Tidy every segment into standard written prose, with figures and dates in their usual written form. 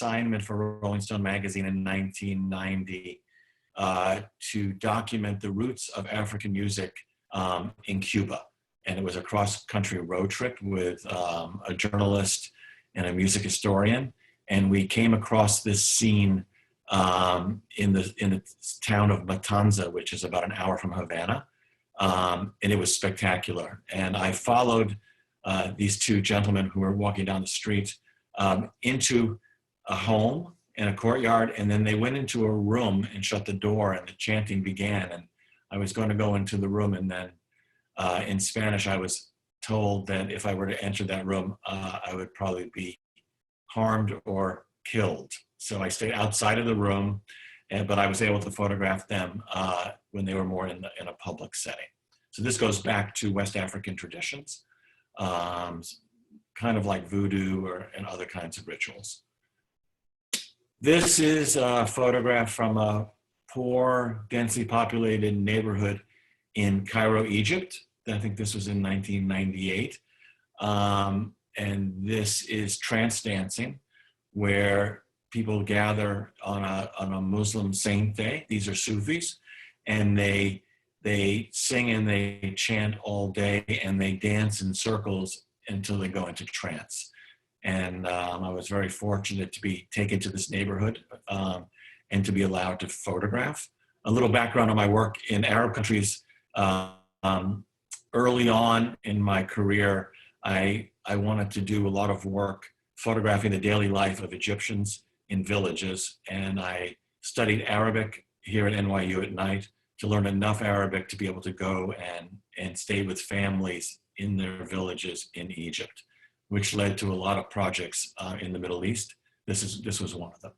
assignment for Rolling Stone magazine in 1990 to document the roots of African music in Cuba. And it was a cross-country road trip with a journalist and a music historian. And we came across this scene in the town of Matanza, which is about an hour from Havana. And it was spectacular. And I followed these two gentlemen who were walking down the street into a home in a courtyard, and then they went into a room and shut the door, and the chanting began. And I was going to go into the room, and then in Spanish, I was told that if I were to enter that room, I would probably be harmed or killed. So I stayed outside of the room, but I was able to photograph them when they were more in a public setting. So this goes back to West African traditions, kind of like voodoo and other kinds of rituals. This is a photograph from a poor, densely populated neighborhood in Cairo, Egypt. I think this was in 1998. And this is trance dancing, where people gather on a Muslim saint day. These are Sufis, and they sing and they chant all day, and they dance in circles until they go into trance. And I was very fortunate to be taken to this neighborhood and to be allowed to photograph. A little background on my work in Arab countries. Early on in my career, I wanted to do a lot of work photographing the daily life of Egyptians in villages. And I studied Arabic here at NYU at night to learn enough Arabic to be able to go and stay with families in their villages in Egypt, which led to a lot of projects in the Middle East. This was one of them.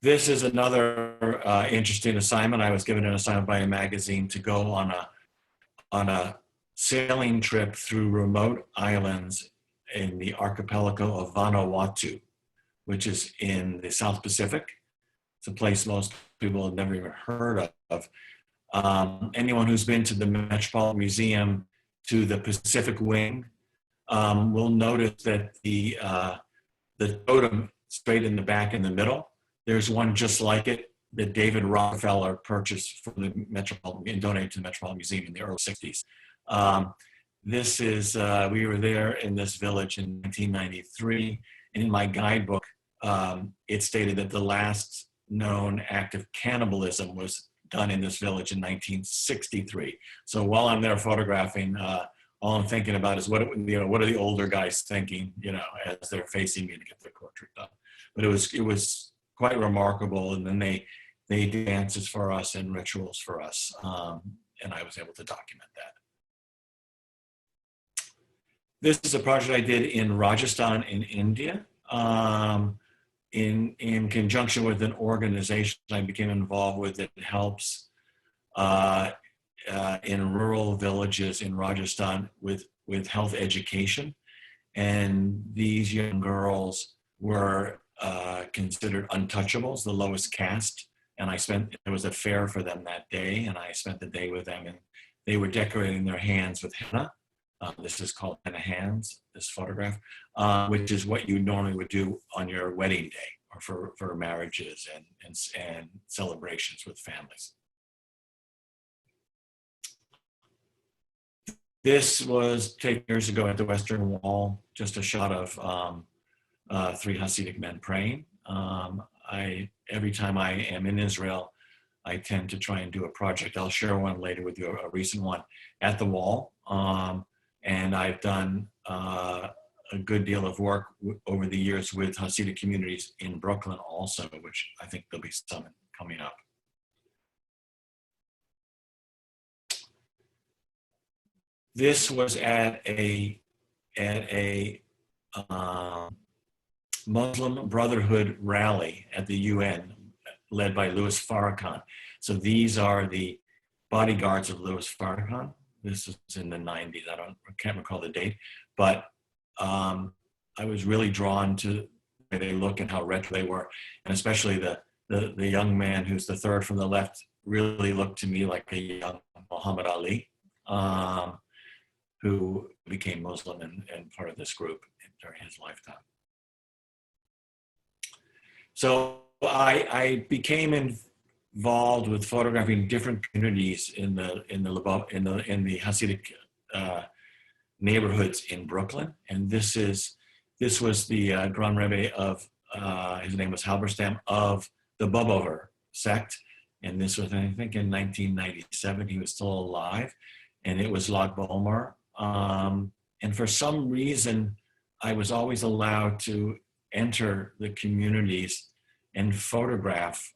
This is another interesting assignment. I was given an assignment by a magazine to go on a sailing trip through remote islands in the archipelago of Vanuatu, which is in the South Pacific. It's a place most people have never even heard of. Anyone who's been to the Metropolitan Museum, to the Pacific Wing, will notice that the totem straight in the back in the middle, there's one just like it that David Rockefeller purchased for the Metropolitan and donated to the Metropolitan Museum in the early 60s. This is, we were there in this village in 1993, and in my guidebook, it stated that the last known act of cannibalism was done in this village in 1963. So while I'm there photographing, all I'm thinking about is what are the older guys thinking, as they're facing me to get their portrait done. But it was quite remarkable, and then they did dances for us and rituals for us, and I was able to document that. This is a project I did in Rajasthan in India. In conjunction with an organization I became involved with that helps in rural villages in Rajasthan with health education. And these young girls were considered untouchables, the lowest caste. And there was a fair for them that day, and I spent the day with them, and they were decorating their hands with henna. This is called henna hands, this photograph, which is what you normally would do on your wedding day or for marriages and celebrations with families. This was taken years ago at the Western Wall, just a shot of 3 Hasidic men praying. Every time I am in Israel, I tend to try and do a project. I'll share one later with you, a recent one at the wall. And I've done a good deal of work over the years with Hasidic communities in Brooklyn also, which I think there'll be some coming up. This was at a Muslim Brotherhood rally at the UN, led by Louis Farrakhan. So these are the bodyguards of Louis Farrakhan. This was in the 90s. I can't recall the date, but I was really drawn to the way they look and how retro they were, and especially the young man who's the third from the left really looked to me like a young Muhammad Ali, who became Muslim and part of this group during his lifetime. So I became involved with photographing different communities in the Hasidic neighborhoods in Brooklyn, and this was the Grand Rebbe of his name was Halberstam of the Bobover sect, and this was, I think, in 1997. He was still alive, and it was Lag BaOmer. And for some reason, I was always allowed to enter the communities and photograph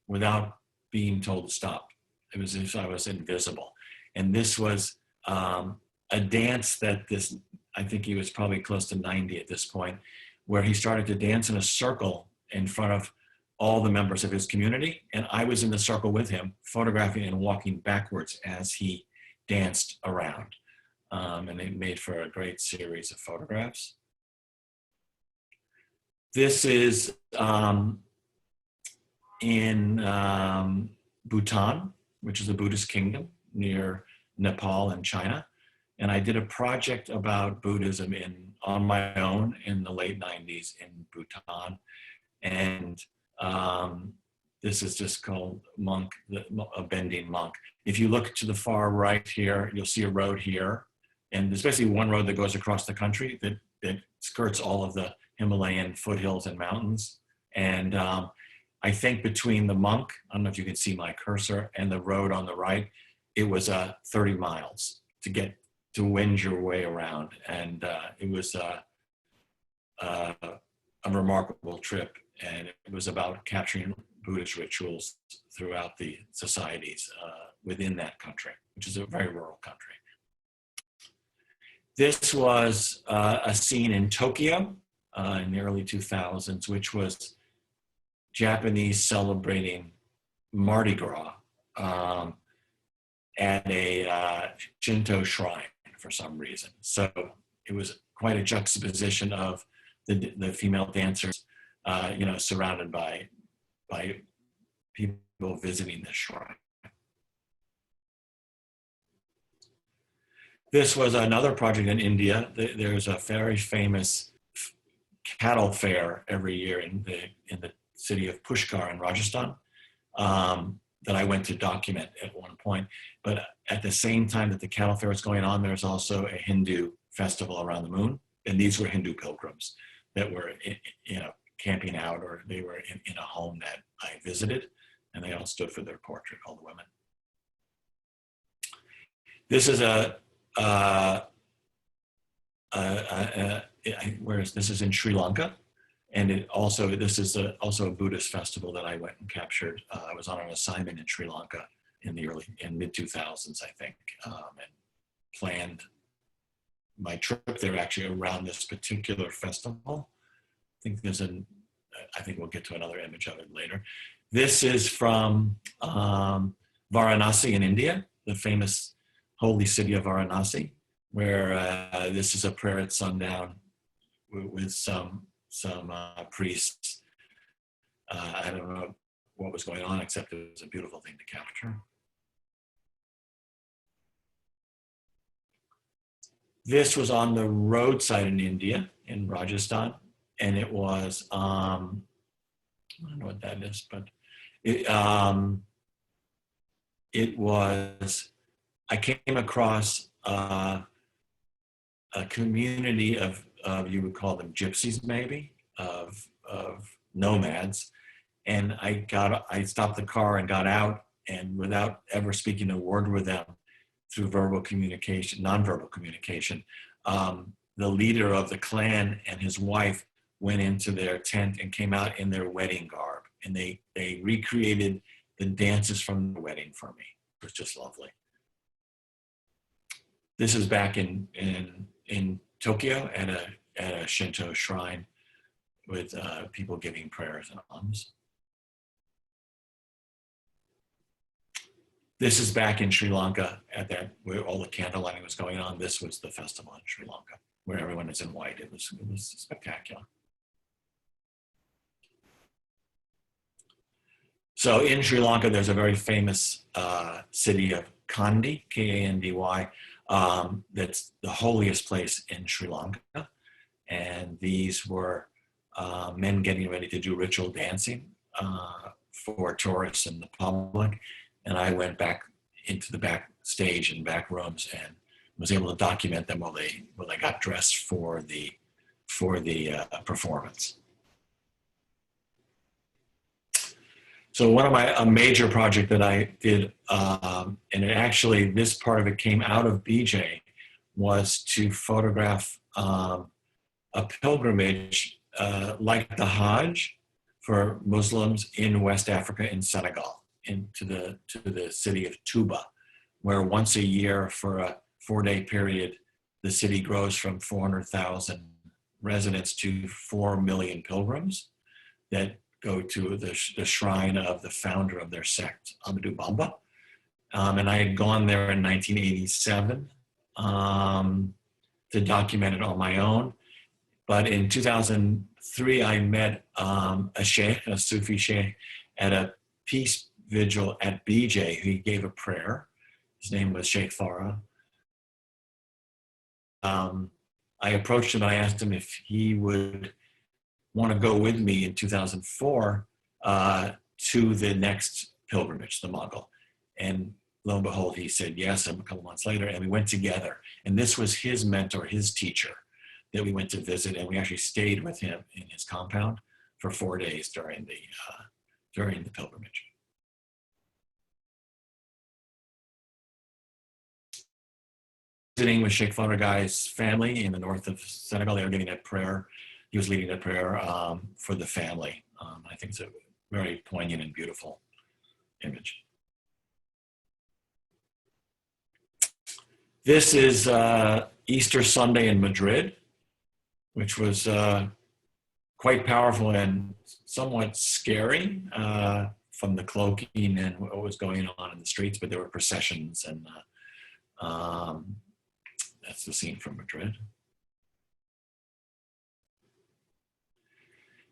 without being told to stop. It was as if I was invisible. And this was a dance that I think he was probably close to 90 at this point, where he started to dance in a circle in front of all the members of his community. And I was in the circle with him, photographing and walking backwards as he danced around. And it made for a great series of photographs. This is in Bhutan, which is a Buddhist kingdom near Nepal and China. And I did a project about Buddhism on my own in the late 90s in Bhutan. And this is just called Monk, a bending monk. If you look to the far right here, you'll see a road here. And there's basically one road that goes across the country that skirts all of the Himalayan foothills and mountains. And I think between the monk, I don't know if you can see my cursor, and the road on the right, it was 30 miles to wend your way around. And it was a remarkable trip. And it was about capturing Buddhist rituals throughout the societies within that country, which is a very rural country. This was a scene in Tokyo in the early 2000s, which was Japanese celebrating Mardi Gras at a Shinto shrine for some reason. So it was quite a juxtaposition of the female dancers, surrounded by people visiting the shrine. This was another project in India. There's a very famous cattle fair every year in the city of Pushkar in Rajasthan that I went to document at one point. But at the same time that the cattle fair was going on, there's also a Hindu festival around the moon. And these were Hindu pilgrims that were camping out, or they were in a home that I visited, and they all stood for their portrait, all the women. This is this is in Sri Lanka, and this is also a Buddhist festival that I went and captured. I was on an assignment in Sri Lanka in mid 2000s, I think, and planned my trip there actually around this particular festival. I think we'll get to another image of it later. This is from Varanasi in India, the famous holy city of Varanasi, where this is a prayer at sundown with some priests. I don't know what was going on, except it was a beautiful thing to capture. This was on the roadside in India, in Rajasthan, and it was, I don't know what that is, but it was, I came across a community of you would call them gypsies maybe, of nomads. And I stopped the car and got out, and without ever speaking a word with them through verbal communication, nonverbal communication, the leader of the clan and his wife went into their tent and came out in their wedding garb. And they recreated the dances from the wedding for me. It was just lovely. This is back in Tokyo at a Shinto shrine with people giving prayers and alms. This is back in Sri Lanka where all the candle lighting was going on. This was the festival in Sri Lanka where everyone is in white. It was spectacular. So in Sri Lanka, there's a very famous city of Kandy, K-A-N-D-Y, that's the holiest place in Sri Lanka. And these were men getting ready to do ritual dancing for tourists and the public. And I went back into the backstage and back rooms and was able to document them while they got dressed for the performance. So one of a major project that I did, and this part of it came out of BJ, was to photograph a pilgrimage like the Hajj for Muslims in West Africa, in Senegal, to the city of Touba, where once a year for a 4-day period, the city grows from 400,000 residents to 4 million pilgrims that go to the shrine of the founder of their sect, Ahmadou Bamba. And I had gone there in 1987 to document it on my own. But in 2003, I met a sheikh, a Sufi sheikh, at a peace vigil at BJ. He gave a prayer. His name was Sheikh Farah. I approached him and I asked him if he would want to go with me in 2004 to the next pilgrimage, the Mongol. And lo and behold, he said yes, and a couple months later, and we went together. And this was his mentor, his teacher, that we went to visit, and we actually stayed with him in his compound for 4 days during the pilgrimage. Visiting with Sheikh Faragai's family in the north of Senegal. They were giving that prayer. He was leading that prayer for the family. I think it's a very poignant and beautiful image. This is Easter Sunday in Madrid, which was quite powerful and somewhat scary from the cloaking and what was going on in the streets, but there were processions, and that's the scene from Madrid.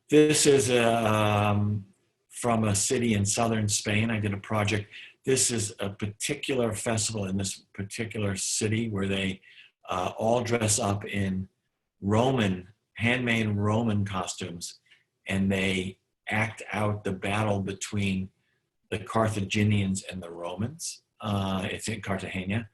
This is from a city in southern Spain. I did a project. This is a particular festival in this particular city where they all dress up in handmade Roman costumes, and they act out the battle between the Carthaginians and the Romans. It's in Cartagena.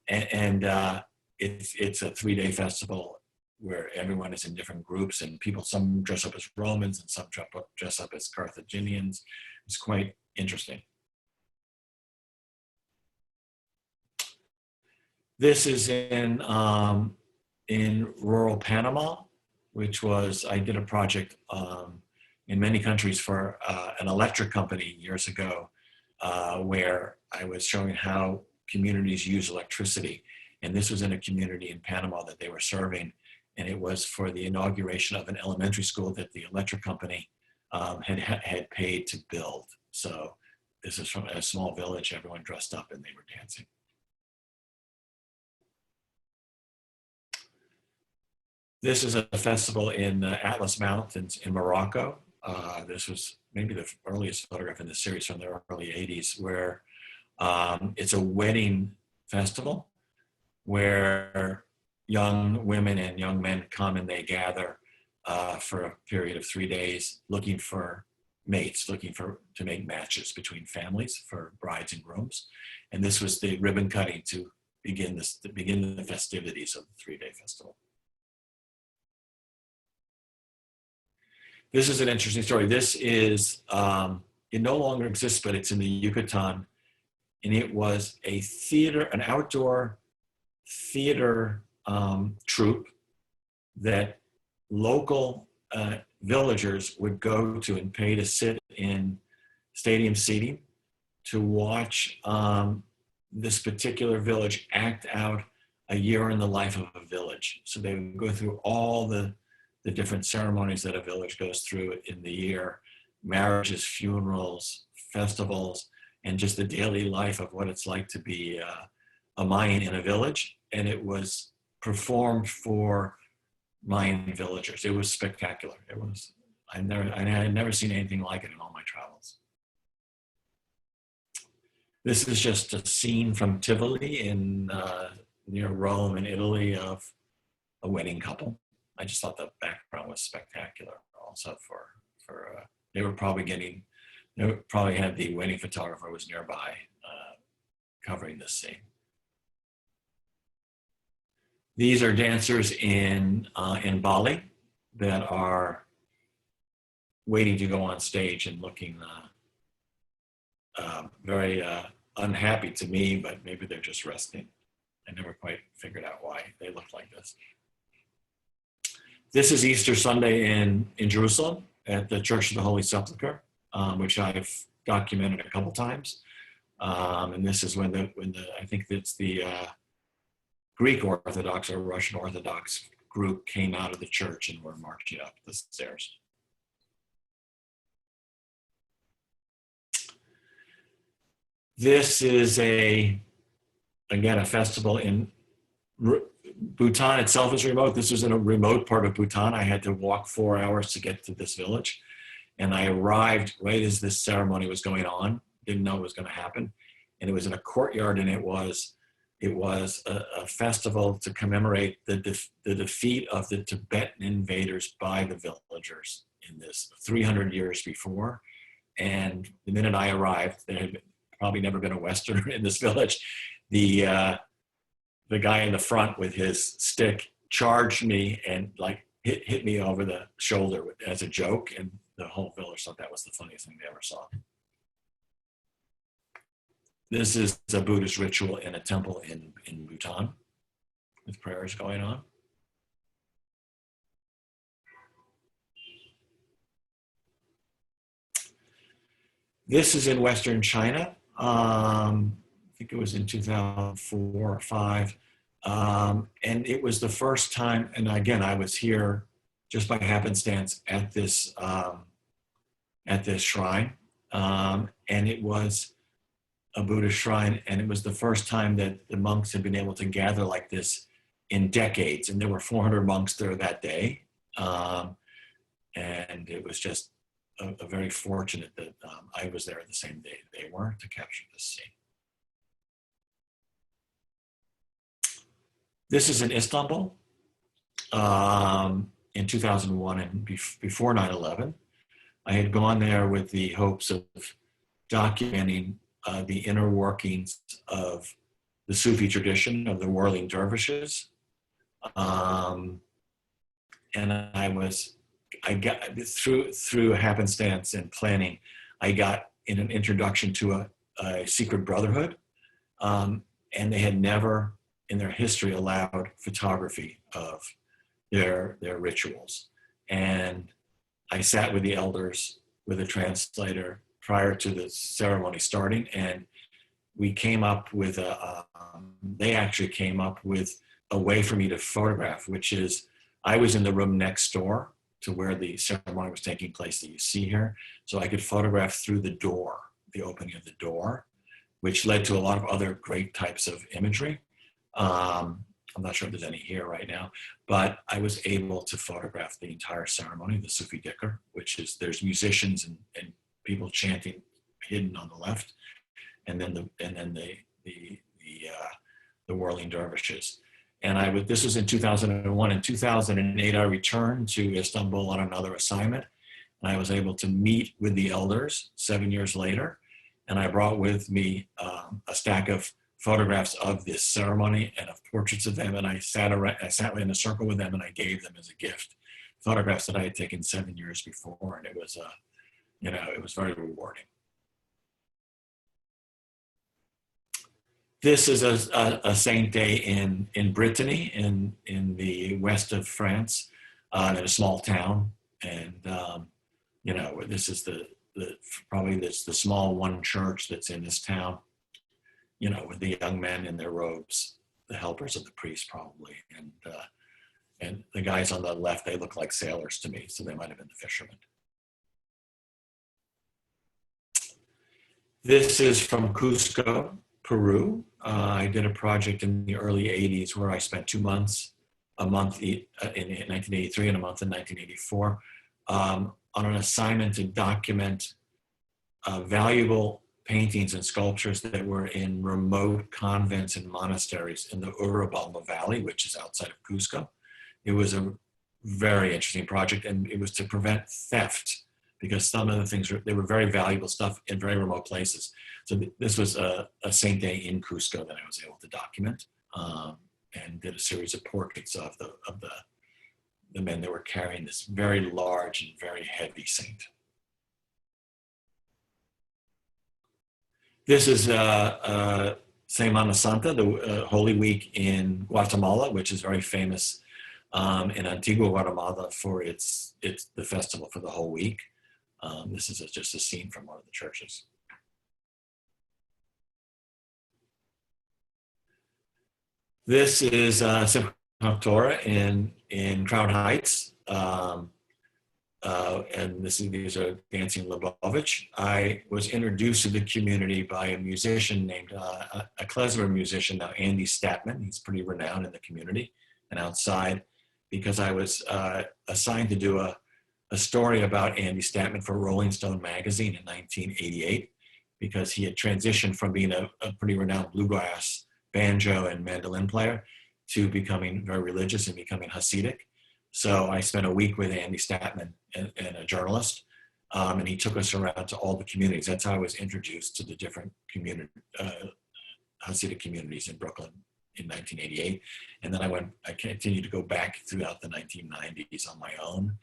It's a 3-day festival where everyone is in different groups, and some dress up as Romans and some dress up as Carthaginians. It's quite interesting. This is in rural Panama, which was, I did a project in many countries for an electric company years ago, where I was showing how communities use electricity. And this was in a community in Panama that they were serving. And it was for the inauguration of an elementary school that the electric company had paid to build. So this is from a small village, everyone dressed up and they were dancing. This is a festival in the Atlas Mountains in Morocco. This was maybe the earliest photograph in the series from the early 80s, where it's a wedding festival where young women and young men come and they gather for a period of 3 days looking for mates, to make matches between families for brides and grooms. And this was the ribbon cutting to begin the festivities of the 3-day festival. This is an interesting story. This is, it no longer exists, but it's in the Yucatan. And it was an outdoor theater troupe that local villagers would go to and pay to sit in stadium seating to watch this particular village act out a year in the life of a village. So they would go through all the different ceremonies that a village goes through in the year, marriages, funerals, festivals, and just the daily life of what it's like to be a Mayan in a village. And it was performed for Mayan villagers. It was spectacular. I had never seen anything like it in all my travels. This is just a scene from Tivoli near Rome in Italy of a wedding couple. I just thought the background was spectacular. Also, they were probably had the wedding photographer was nearby covering this scene. These are dancers in Bali that are waiting to go on stage and looking very unhappy to me, but maybe they're just resting. I never quite figured out why they look like this. This is Easter Sunday in Jerusalem at the Church of the Holy Sepulchre, which I've documented a couple times. And this is when I think it's the Greek Orthodox or Russian Orthodox group came out of the church and were marching up the stairs. This is again, a festival in Bhutan itself is remote. This was in a remote part of Bhutan. I had to walk 4 hours to get to this village. And I arrived right as this ceremony was going on. Didn't know it was going to happen. And it was in a courtyard, and it was a festival to commemorate the defeat of the Tibetan invaders by the villagers in this 300 years before. And the minute I arrived, there had probably never been a Westerner in this village. The guy in the front with his stick charged me and like hit me over the shoulder as a joke, and the whole village thought that was the funniest thing they ever saw. This is a Buddhist ritual in a temple in Bhutan with prayers going on. This is in Western China. I think it was in 2004 or 5. And it was the first time, and again, I was here just by happenstance at this shrine. And it was a Buddhist shrine, and it was the first time that the monks had been able to gather like this in decades. And there were 400 monks there that day. And it was just a very fortunate that I was there the same day they were to capture this scene. This is in Istanbul in 2001 and before 9/11. I had gone there with the hopes of documenting the inner workings of the Sufi tradition of the whirling dervishes. And I got through happenstance and planning, I got in an introduction to a secret brotherhood, and they had never in their history allowed photography of their rituals. And I sat with the elders with a translator prior to the ceremony starting, and we came up with they actually came up with a way for me to photograph, which is I was in the room next door to where the ceremony was taking place that you see here. So I could photograph through the door, the opening of the door, which led to a lot of other great types of imagery. I'm not sure if there's any here right now, but I was able to photograph the entire ceremony, the Sufi Dikr, which is there's musicians and people chanting hidden on the left, and then the whirling dervishes. And this was in 2001. In 2008, I returned to Istanbul on another assignment, and I was able to meet with the elders 7 years later. And I brought with me a stack of photographs of this ceremony and of portraits of them. And I sat in a circle with them, and I gave them as a gift photographs that I had taken 7 years before. And it was, it was very rewarding. This is a saint day in Brittany, in the west of France, in a small town. And, this is probably the small one church that's in this town, with the young men in their robes, the helpers of the priest probably. And the guys on the left, they look like sailors to me, so they might have been the fishermen. This is from Cusco, Peru. I did a project in the early 80s where I spent 2 months, a month in 1983 and a month in 1984, on an assignment to document valuable paintings and sculptures that were in remote convents and monasteries in the Urubamba Valley, which is outside of Cusco. It was very interesting project, and it was to prevent theft, because some of the things they were very valuable stuff in very remote places. So this was a Saint Day in Cusco that I was able to document, and did a series of portraits of the men that were carrying this very large and very heavy saint. This is Semana Santa, the Holy Week in Guatemala, which is very famous in Antigua, Guatemala, for it's the festival for the whole week. This is just a scene from one of the churches. This is Torah in Crown Heights, and these are dancing Lubavitch. I was introduced to the community by a musician named, a klezmer musician now, Andy Statman. He's pretty renowned in the community and outside, because I was assigned to do a story about Andy Statman for Rolling Stone magazine in 1988, because he had transitioned from being a pretty renowned bluegrass banjo and mandolin player to becoming very religious and becoming Hasidic. So I spent a week with Andy Statman and a journalist, and he took us around to all the communities. That's how I was introduced to the different Hasidic communities in Brooklyn in 1988. And then I continued to go back throughout the 1990s on my own,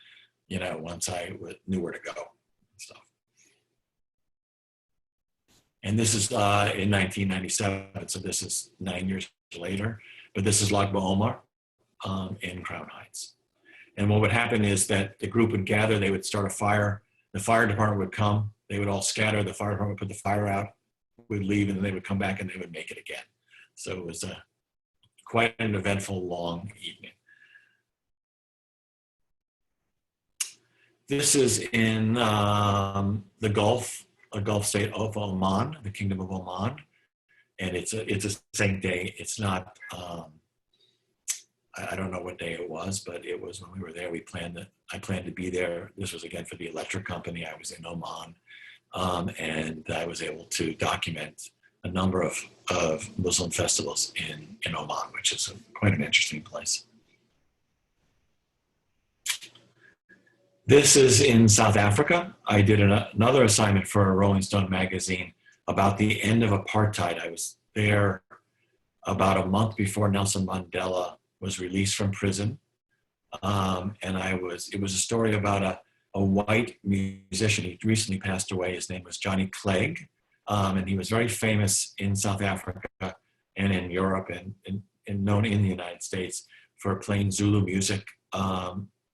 you know, once I knew where to go and stuff. And this is in 1997, so this is 9 years later, but this is Lag BaOmer in Crown Heights. And what would happen is that the group would gather, they would start a fire, the fire department would come, they would all scatter, the fire department would put the fire out, would leave, and then they would come back and they would make it again. So it was quite an eventful, long evening. This is in the Gulf, a Gulf state of Oman, the Kingdom of Oman. And it's a Saint Day. It's not, I don't know what day it was, but it was when we were there. I planned to be there. This was again for the electric company. I was in Oman, and I was able to document a number of Muslim festivals in Oman, which is quite an interesting place. This is in South Africa. I did another assignment for a Rolling Stone magazine about the end of apartheid. I was there about a month before Nelson Mandela was released from prison. And it was a story about a white musician. He recently passed away. His name was Johnny Clegg. And he was very famous in South Africa and in Europe and known in the United States for playing Zulu music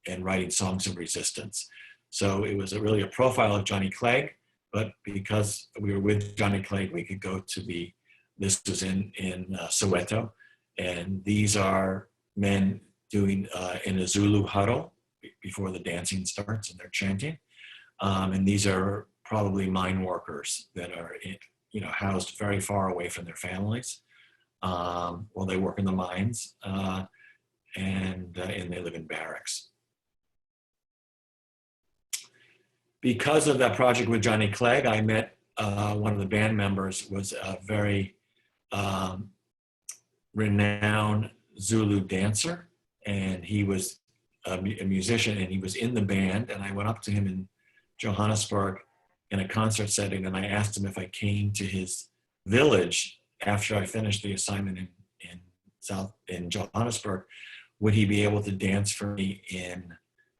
and writing songs of resistance. So it was really a profile of Johnny Clegg, but because we were with Johnny Clegg, we could go to this was in Soweto, and these are men doing in a Zulu huddle before the dancing starts, and they're chanting. And these are probably mine workers that are, housed very far away from their families while they work in the mines, and they live in barracks. Because of that project with Johnny Clegg, I met one of the band members, was a very renowned Zulu dancer, and he was a musician, and he was in the band, and I went up to him in Johannesburg in a concert setting, and I asked him if I came to his village after I finished the assignment in Johannesburg, would he be able to dance for me in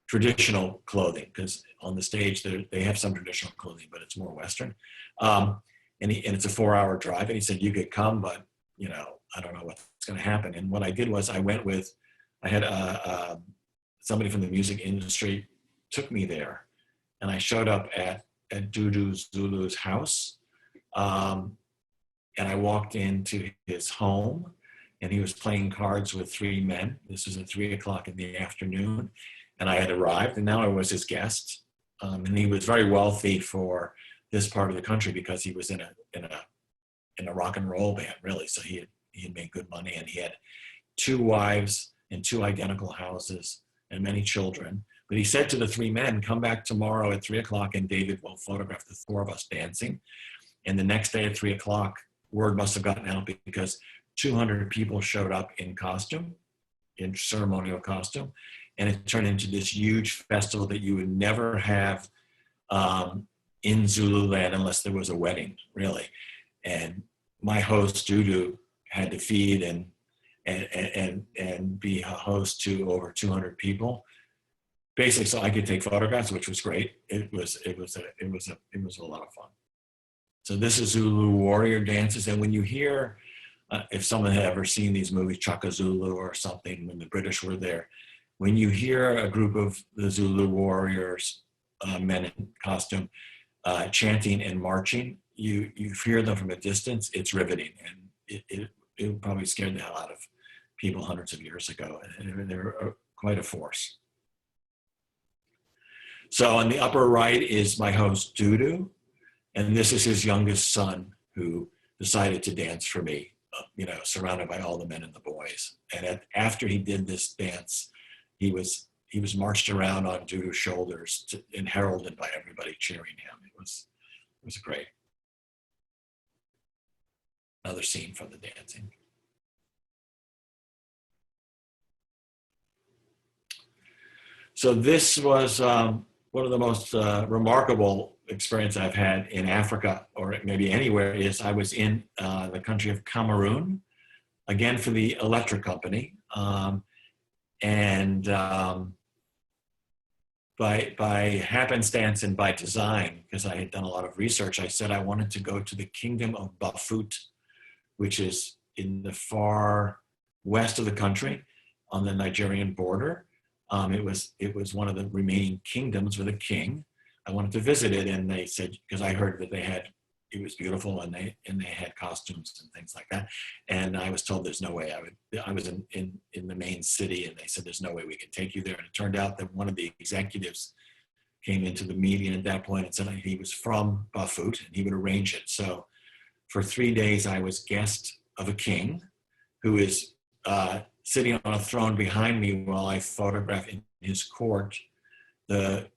traditional clothing, because on the stage they have some traditional clothing, but it's more Western. And it's a 4-hour drive, and he said, you could come, but I don't know what's going to happen. And what I did was I had somebody from the music industry took me there, and I showed up at Dudu Zulu's house, and I walked into his home, and he was playing cards with 3 men. This was at 3 o'clock in the afternoon. And I had arrived, and now I was his guest. And he was very wealthy for this part of the country because he was in a rock and roll band, really. So he had made good money, and he had 2 wives and 2 identical houses and many children. But he said to the 3 men, come back tomorrow at 3 o'clock, and David will photograph the 4 of us dancing. And the next day at 3 o'clock, word must have gotten out because 200 people showed up in costume, in ceremonial costume. and it turned into this huge festival that you would never have in Zululand unless there was a wedding, really. And my host, Dudu, had to feed and be a host to over 200 people, basically, so I could take photographs, which was great. It was a lot of fun. So this is Zulu warrior dances, and when you hear, if someone had ever seen these movies, Chaka Zulu or something, when the British were there, when you hear a group of the Zulu warriors, men in costume, chanting and marching, you hear them from a distance. It's riveting, and it probably scared the hell out of people hundreds of years ago. And they're quite a force. So on the upper right is my host, Dudu, and this is his youngest son who decided to dance for me, surrounded by all the men and the boys. And after he did this dance, he was marched around on Dudu's shoulders and heralded by everybody cheering him. It was great. Another scene from the dancing. So this was one of the most remarkable experience I've had in Africa, or maybe anywhere, is I was in the country of Cameroon, again for the electric company. By happenstance and by design, because I had done a lot of research, I said I wanted to go to the kingdom of Bafut, which is in the far west of the country on the Nigerian border. It was one of the remaining kingdoms with a king. I wanted to visit it, and they said, because I heard that it was beautiful, and they had costumes and things like that. And I was told there's no way I was in the main city, and they said there's no way we can take you there. And it turned out that one of the executives came into the meeting at that point and said he was from Bafut and he would arrange it. So for 3 days I was guest of a king who is sitting on a throne behind me while I photograph in his court the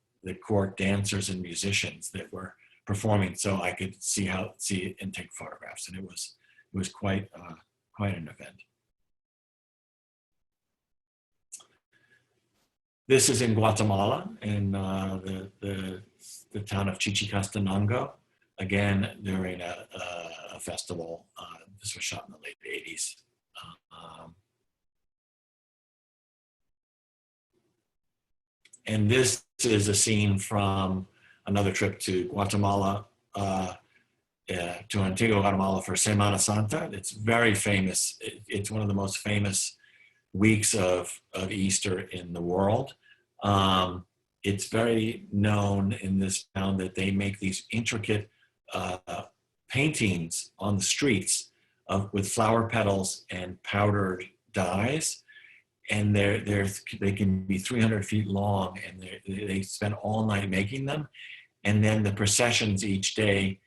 court dancers and musicians that were performing, so I could see it and take photographs. And it was quite an event. This is in Guatemala, in the town of Chichicastenango. Again, during a festival. This was shot in the late 80s. And this is a scene from another trip to Guatemala, to Antigua, Guatemala for Semana Santa. It's very famous. It's one of the most famous weeks of Easter in the world. It's very known in this town that they make these intricate paintings on the streets with flower petals and powdered dyes. And they can be 300 feet long, and they spend all night making them. And then the processions each day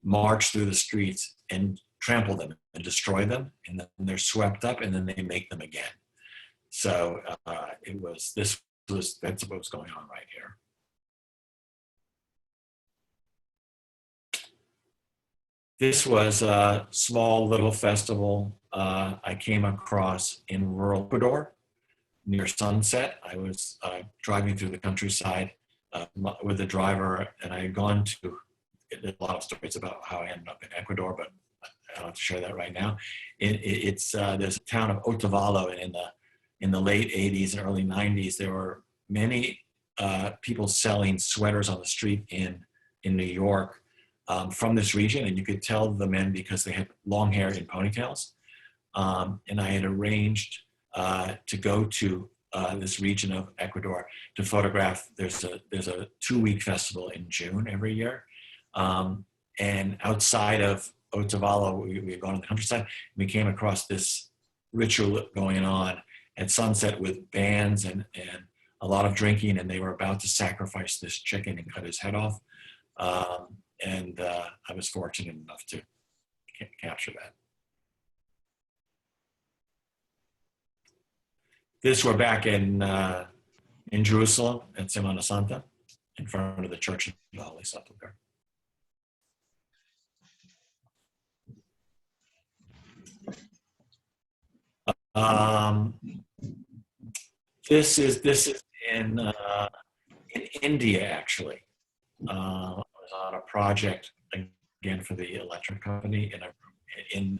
march through the streets and trample them and destroy them, and then they're swept up, and then they make them again. So that's what was going on right here. This was a small little festival I came across in rural Ecuador near sunset. I was driving through the countryside with a driver, and I had gone to, there's a lot of stories about how I ended up in Ecuador, but I don't have to share that right now. There's a town of Otavalo, and in the late 80s and early 90s, there were many people selling sweaters on the street in New York from this region, and you could tell the men because they had long hair in ponytails. And I had arranged to go to this region of Ecuador to photograph. There's a 2-week festival in June every year. And outside of Otavalo, we had gone to the countryside. We came across this ritual going on at sunset with bands and a lot of drinking, and they were about to sacrifice this chicken and cut his head off. And I was fortunate enough to capture that. This, we're back in Jerusalem at Semana Santa, in front of the Church of the Holy Sepulchre. This is in India, actually. I was on a project again for the electric company in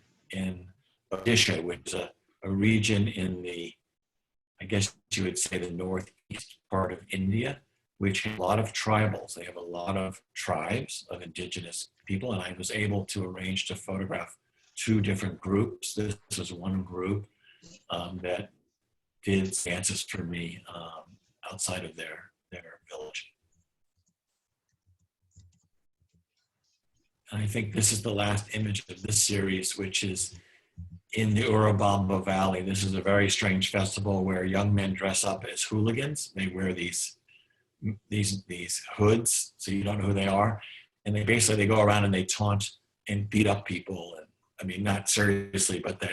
Odisha, which is a region in the, I guess you would say, the northeast part of India, which has a lot of tribals. They have a lot of tribes of indigenous people, and I was able to arrange to photograph two different groups. This was one group that did dances for me outside of their village. And I think this is the last image of this series, which is in the Urubamba Valley. This is a very strange festival where young men dress up as hooligans. They wear these hoods, so you don't know who they are. And they go around and they taunt and beat up people. And I mean, not seriously, but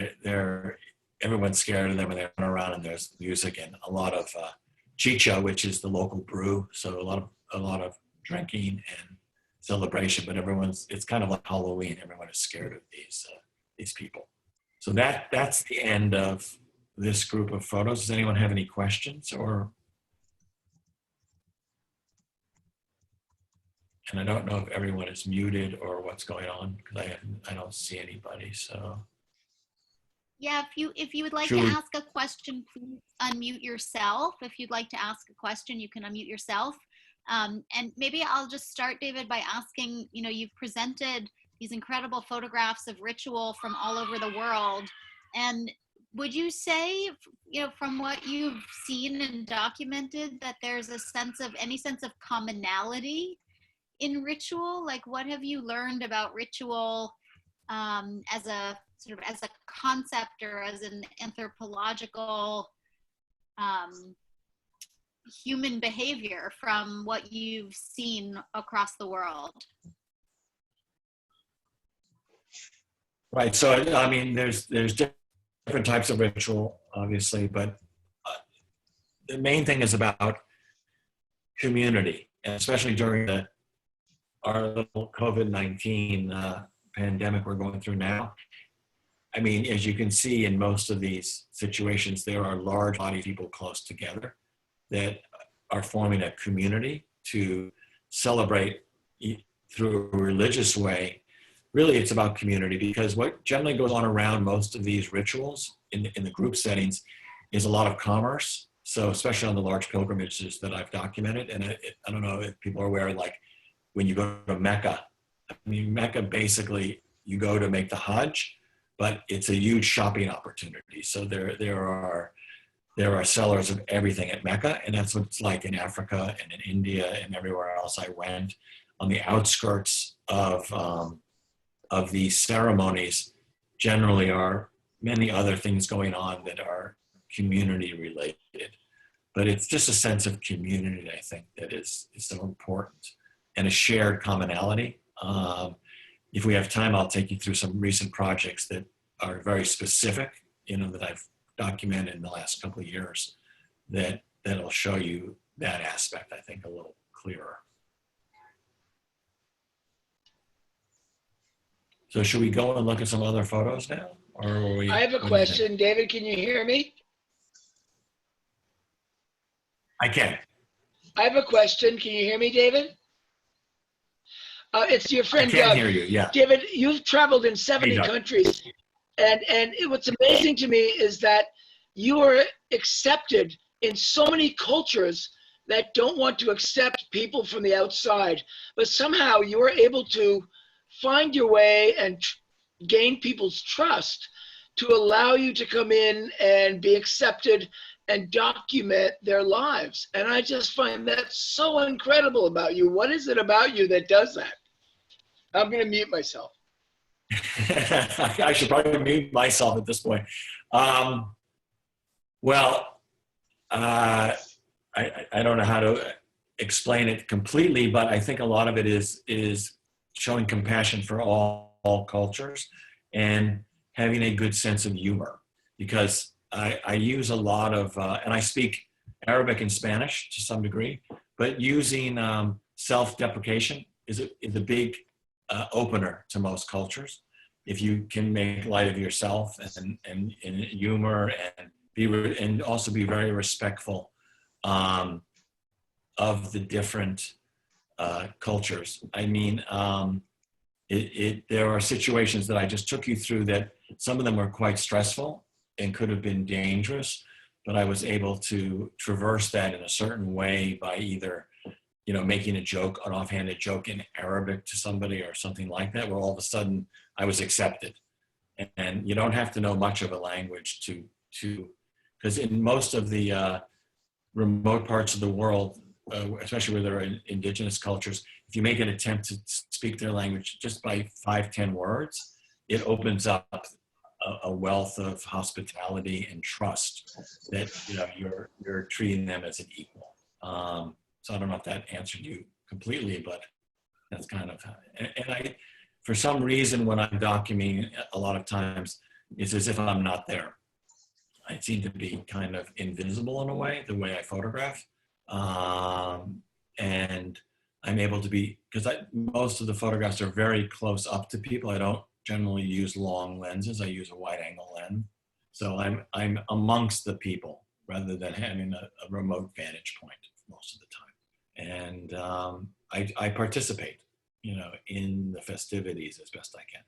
everyone's scared of them, and they run around, and there's music and a lot of chicha, which is the local brew. So a lot of drinking and celebration, but it's kind of like Halloween. Everyone is scared of these people. So that's the end of this group of photos. Does anyone have any questions? And I don't know if everyone is muted or what's going on, because I don't see anybody. So yeah, if you would like to ask a question, please unmute yourself. If you'd like to ask a question, you can unmute yourself. And maybe I'll just start, David, by asking, you've presented these incredible photographs of ritual from all over the world. And would you say, from what you've seen and documented, that there's any sense of commonality in ritual? Like, what have you learned about ritual as a concept or as an anthropological human behavior from what you've seen across the world? Right. So, I mean, there's different types of ritual, obviously, but the main thing is about community, and especially during our little COVID-19 pandemic we're going through now. I mean, as you can see in most of these situations, there are large bodies of people close together that are forming a community to celebrate through a religious way. Really, it's about community, because what generally goes on around most of these rituals in the group settings is a lot of commerce. So especially on the large pilgrimages that I've documented, and I don't know if people are aware, like when you go to Mecca, I mean, Mecca, basically you go to make the Hajj, but it's a huge shopping opportunity. So there are sellers of everything at Mecca, and that's what it's like in Africa and in India and everywhere else I went. On the outskirts of these ceremonies, generally are many other things going on that are community related. But it's just a sense of community, I think, that is so important, and a shared commonality. If we have time, I'll take you through some recent projects that are very specific, that I've documented in the last couple of years, that'll show you that aspect, I think, a little clearer. So should we go and look at some other photos now? I have a question. David, can you hear me? I can. I have a question. Can you hear me, David? It's your friend I can Doug. hear you, yeah. David, you've traveled in 70 countries. And what's amazing to me is that you are accepted in so many cultures that don't want to accept people from the outside. But somehow you are able to find your way and gain people's trust to allow you to come in and be accepted and document their lives. And I just find that so incredible about you. What is it about you that does that? I'm going to mute myself. I should probably mute myself at this point. I don't know how to explain it completely, but I think a lot of it is showing compassion for all cultures and having a good sense of humor, because I use a lot of, and I speak Arabic and Spanish to some degree, but using self-deprecation is a big opener to most cultures. If you can make light of yourself and humor and and also be very respectful of the different cultures. I mean, there are situations that I just took you through that some of them were quite stressful and could have been dangerous, but I was able to traverse that in a certain way by either, you know, making a joke, an offhanded joke in Arabic to somebody or something like that, where all of a sudden I was accepted. And you don't have to know much of a language to because in most of the remote parts of the world, especially where there are indigenous cultures, if you make an attempt to speak their language just by 5-10 words, it opens up a wealth of hospitality and trust that, you know, you're treating them as an equal. So I don't know if that answered you completely, but that's kind of, and I, for some reason, when I'm documenting, a lot of times it's as if I'm not there. I seem to be kind of invisible in a way, the way I photograph. And I'm able to be, because most of the photographs are very close up to people. I don't generally use long lenses. I use a wide angle lens. So I'm amongst the people rather than having a remote vantage point most of the time. And I participate, you know, in the festivities as best I can.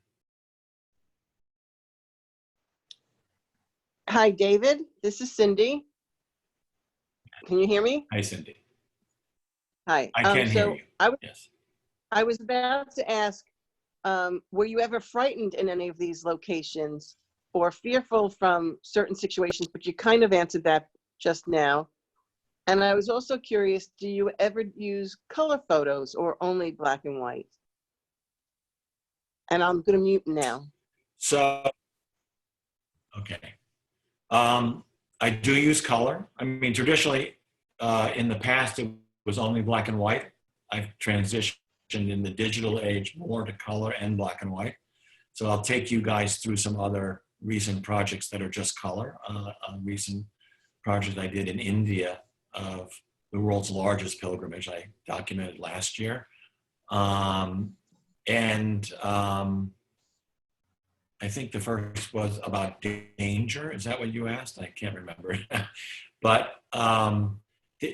Hi, David. This is Cindy. Can you hear me? Hi, Cindy. Hi. I can hear you. Yes. I was about to ask, were you ever frightened in any of these locations or fearful from certain situations? But you kind of answered that just now. And I was also curious, do you ever use color photos or only black and white? And I'm going to mute now. So, okay. I do use color. I mean, traditionally, in the past, it was only black and white. I've transitioned in the digital age more to color and black and white. So I'll take you guys through some other recent projects that are just color. A recent project I did in India of the world's largest pilgrimage I documented last year. I think the first was about danger. Is that what you asked? I can't remember. But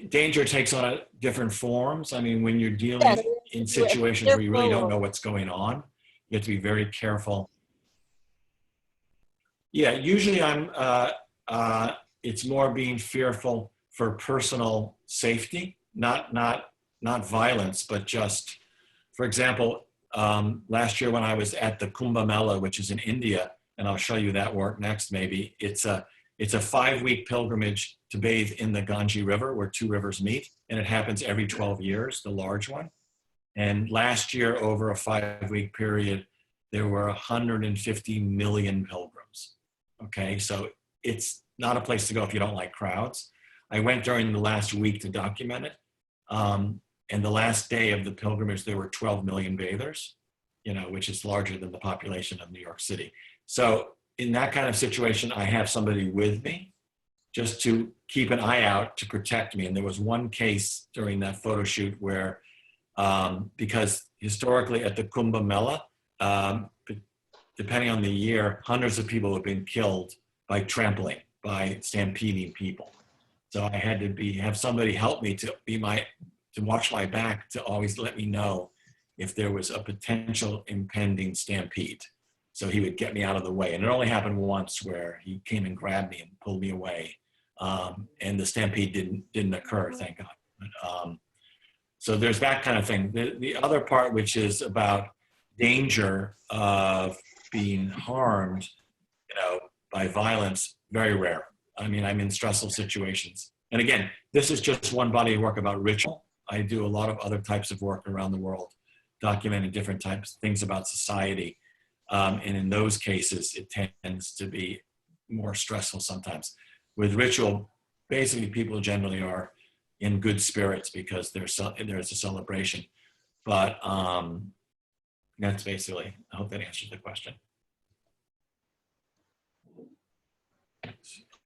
danger takes on different forms. I mean, when you're dealing in situations where you really don't know what's going on, you have to be very careful. Yeah, usually it's more being fearful for personal safety, not violence, but just, for example, last year when I was at the Kumbha Mela, which is in India, and I'll show you that work next maybe, it's a 5-week pilgrimage to bathe in the Ganges River where 2 rivers meet, and it happens every 12 years, the large one. And last year, over a 5-week period, there were 150 million pilgrims. Okay, so it's not a place to go if you don't like crowds. I went during the last week to document it. And the last day of the pilgrimage, there were 12 million bathers, you know, which is larger than the population of New York City. So in that kind of situation, I have somebody with me just to keep an eye out to protect me. And there was one case during that photo shoot where, because historically at the Kumbha Mela, depending on the year, hundreds of people have been killed by trampling, by stampeding people. So I had to have somebody help me to watch my back, to always let me know if there was a potential impending stampede. So he would get me out of the way. And it only happened once where he came and grabbed me and pulled me away. And the stampede didn't occur, thank God. But, so there's that kind of thing. The other part, which is about danger of being harmed, you know, by violence, very rare. I mean, I'm in stressful situations. And again, this is just one body of work about ritual. I do a lot of other types of work around the world, documenting different types of things about society. And in those cases, it tends to be more stressful sometimes. With ritual, basically people generally are in good spirits because there's a celebration. But that's basically, I hope that answers the question.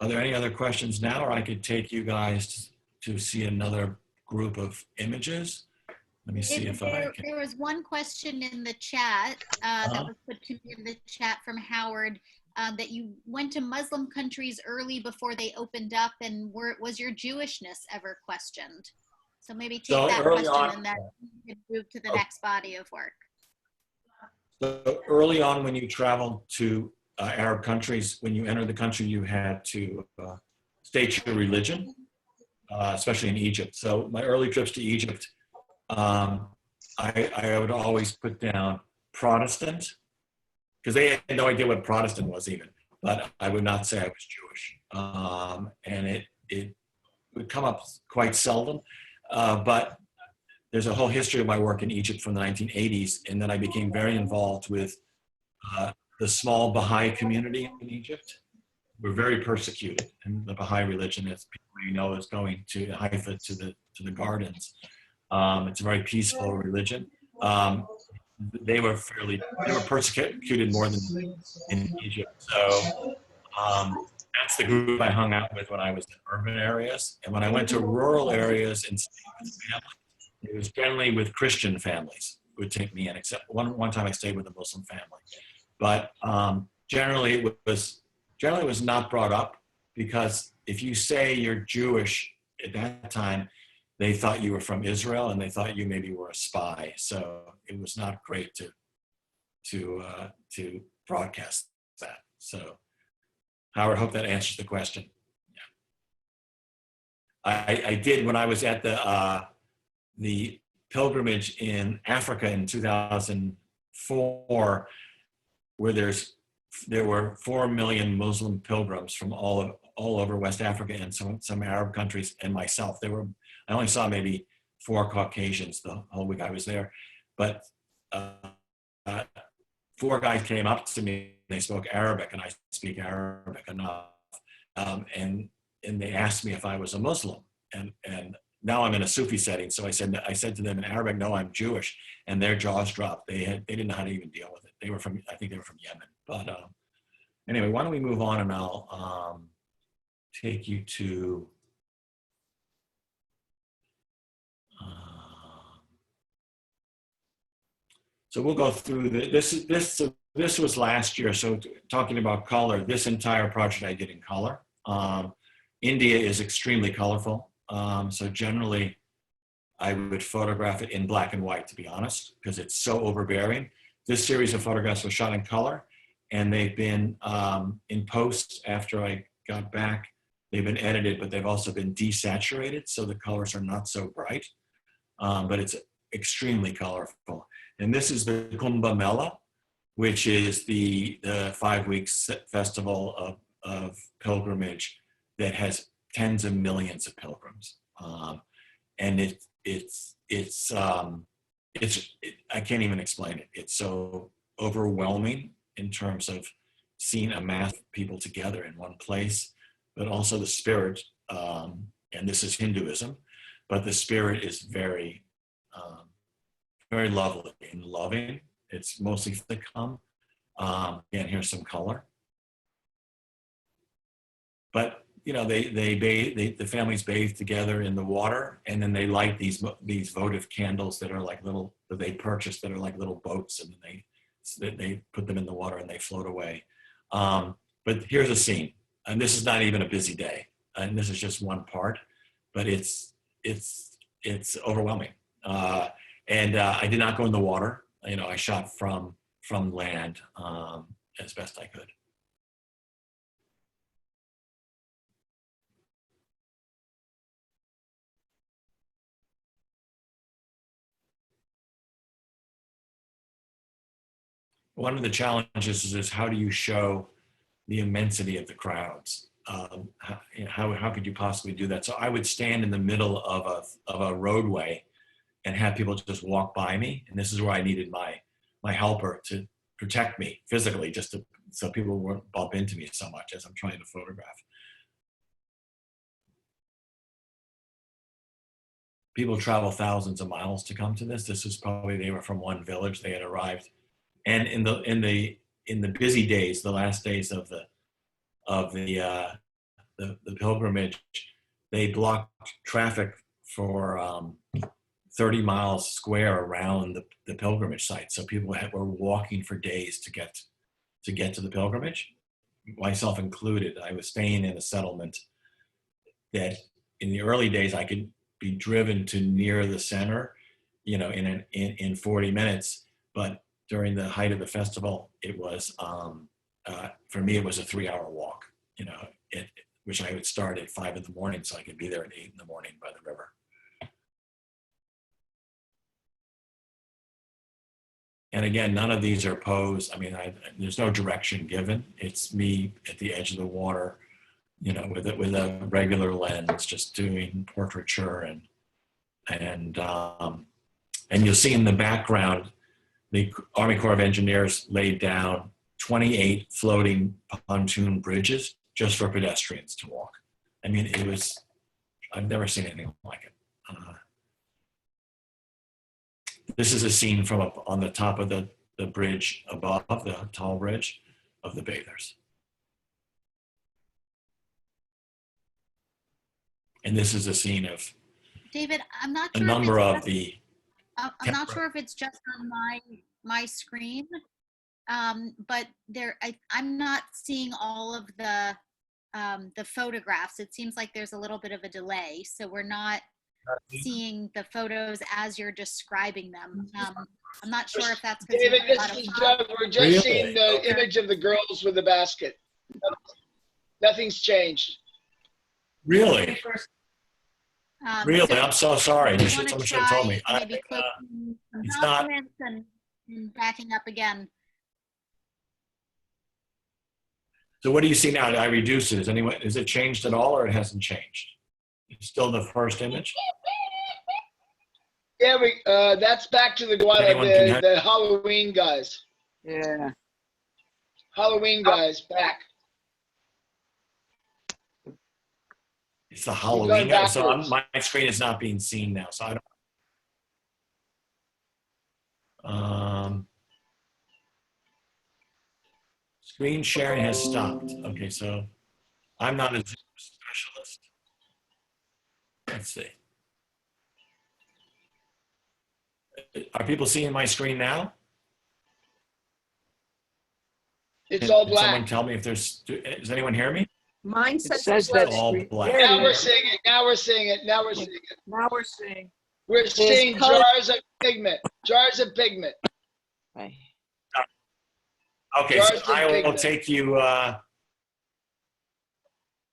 Are there any other questions now, or I could take you guys to see another group of images? Let me see if I can. There was one question in the chat that was put to me in the chat from Howard. that you went to Muslim countries early before they opened up, and was your Jewishness ever questioned? So maybe take that question and then move to the next body of work. So early on, when you traveled to Arab countries, when you entered the country, you had to state your religion, especially in Egypt. So my early trips to Egypt, I would always put down Protestant, because they had no idea what Protestant was even, but I would not say I was Jewish. And it would come up quite seldom, but there's a whole history of my work in Egypt from the 1980s, and then I became very involved with the small Baha'i community in Egypt. We're very persecuted, and the Baha'i religion, as people may know, is going to Haifa to the gardens. It's a very peaceful religion. They were persecuted more than in Egypt. So that's the group I hung out with when I was in urban areas, and when I went to rural areas and stayed with families, it was generally with Christian families who would take me in, except one time I stayed with a Muslim family. But generally it was not brought up, because if you say you're Jewish at that time, they thought you were from Israel and they thought you maybe were a spy. So it was not great to broadcast that. So Howard, hope that answers the question. Yeah. I did, when I was at the pilgrimage in Africa in 2004, where there were 4 million Muslim pilgrims from all over West Africa and some Arab countries, and myself. I only saw maybe 4 Caucasians the whole week I was there, but 4 guys came up to me. They spoke Arabic, and I speak Arabic enough, and they asked me if I was a Muslim, and now I'm in a Sufi setting, so I said to them in Arabic, no, I'm Jewish, and their jaws dropped. They didn't know how to even deal with it. I think they were from Yemen. But anyway, why don't we move on, and I'll take you to so we'll go through this was last year. So talking about color, this entire project I did in color. India is extremely colorful. So generally, I would photograph it in black and white, to be honest, because it's so overbearing. This series of photographs was shot in color, and they've been in post after I got back. They've been edited, but they've also been desaturated, so the colors are not so bright, but it's extremely colorful. And this is the Kumbha Mela, which is the 5-week festival of pilgrimage that has tens of millions of pilgrims, and I can't even explain it. It's so overwhelming in terms of seeing a mass of people together in one place, but also the spirit, and this is Hinduism, but the spirit is very, very lovely and loving. It's mostly calm. And here's some color. But you know, the families bathe together in the water, and then they light these votive candles that are like little, that they purchase, that are like little boats, and then they put them in the water and they float away. But here's a scene, and this is not even a busy day, and this is just one part, but it's overwhelming. And I did not go in the water. You know, I shot from land as best I could. One of the challenges is how do you show the immensity of the crowds? How could you possibly do that? So I would stand in the middle of a roadway and have people just walk by me. And this is where I needed my helper to protect me physically, so people won't bump into me so much as I'm trying to photograph. People travel thousands of miles to come to this. This is probably, they were from one village, they had arrived. And in the busy days, the last days of the pilgrimage, they blocked traffic for 30 miles square around the pilgrimage site. So people were walking for days to get to the pilgrimage. myself included. I was staying in a settlement that in the early days I could be driven to near the center, in 40 minutes. But during the height of the festival, it was, for me, it was a 3-hour walk, which I would start at 5 in the morning so I could be there at 8 in the morning by the river. And again, none of these are posed. I mean, there's no direction given. It's me at the edge of the water, with a regular lens, just doing portraiture, and you'll see in the background, the Army Corps of Engineers laid down 28 floating pontoon bridges just for pedestrians to walk. I mean, I've never seen anything like it. This is a scene from up on the top of the bridge above, the tall bridge, of the bathers. And this is a scene of David, I'm not a sure number of the. I'm not sure if it's just on my screen, but I'm not seeing all of the photographs. It seems like there's a little bit of a delay, so we're not seeing the photos as you're describing them. I'm not sure if that's because David, this is Doug. We're just seeing the image of the girls with the basket. Nothing's changed. Really? Really? So I'm so sorry. you Someone want to should have told try me. maybe clicking some it's not. documents and backing up again. So what do you see now? I reduced it. Is it changed at all, or it hasn't changed? It's still the first image? Yeah, that's back to the the Halloween guys. Yeah. Halloween guys, back. It's the Halloween guy. So my screen is not being seen now. So I don't. Screen sharing has stopped. Okay, so I'm not a specialist. Let's see. Are people seeing my screen now? It's all Can someone black. tell me if does anyone hear me? Mine says It's all black. Now we're seeing it. Now we're seeing it. Now we're seeing it. Now we're seeing. We're seeing jars of pigment. Jars of pigment. Right. Okay, so I will take you.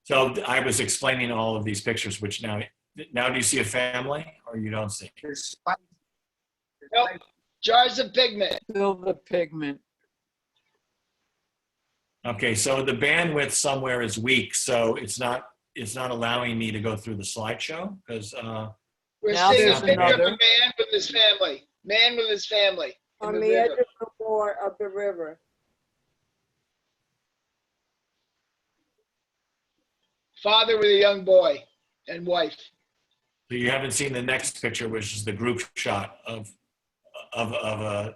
So I was explaining all of these pictures, which now do you see a family, or you don't see? Nope. Jars of pigment. Still the pigment. Okay, so the bandwidth somewhere is weak, so it's not allowing me to go through the slideshow because we're now seeing a there's picture of a another. man with his family. Man with his family. On the edge of the floor of the river. Father with a young boy and wife. so you haven't seen the next picture, which is the group shot of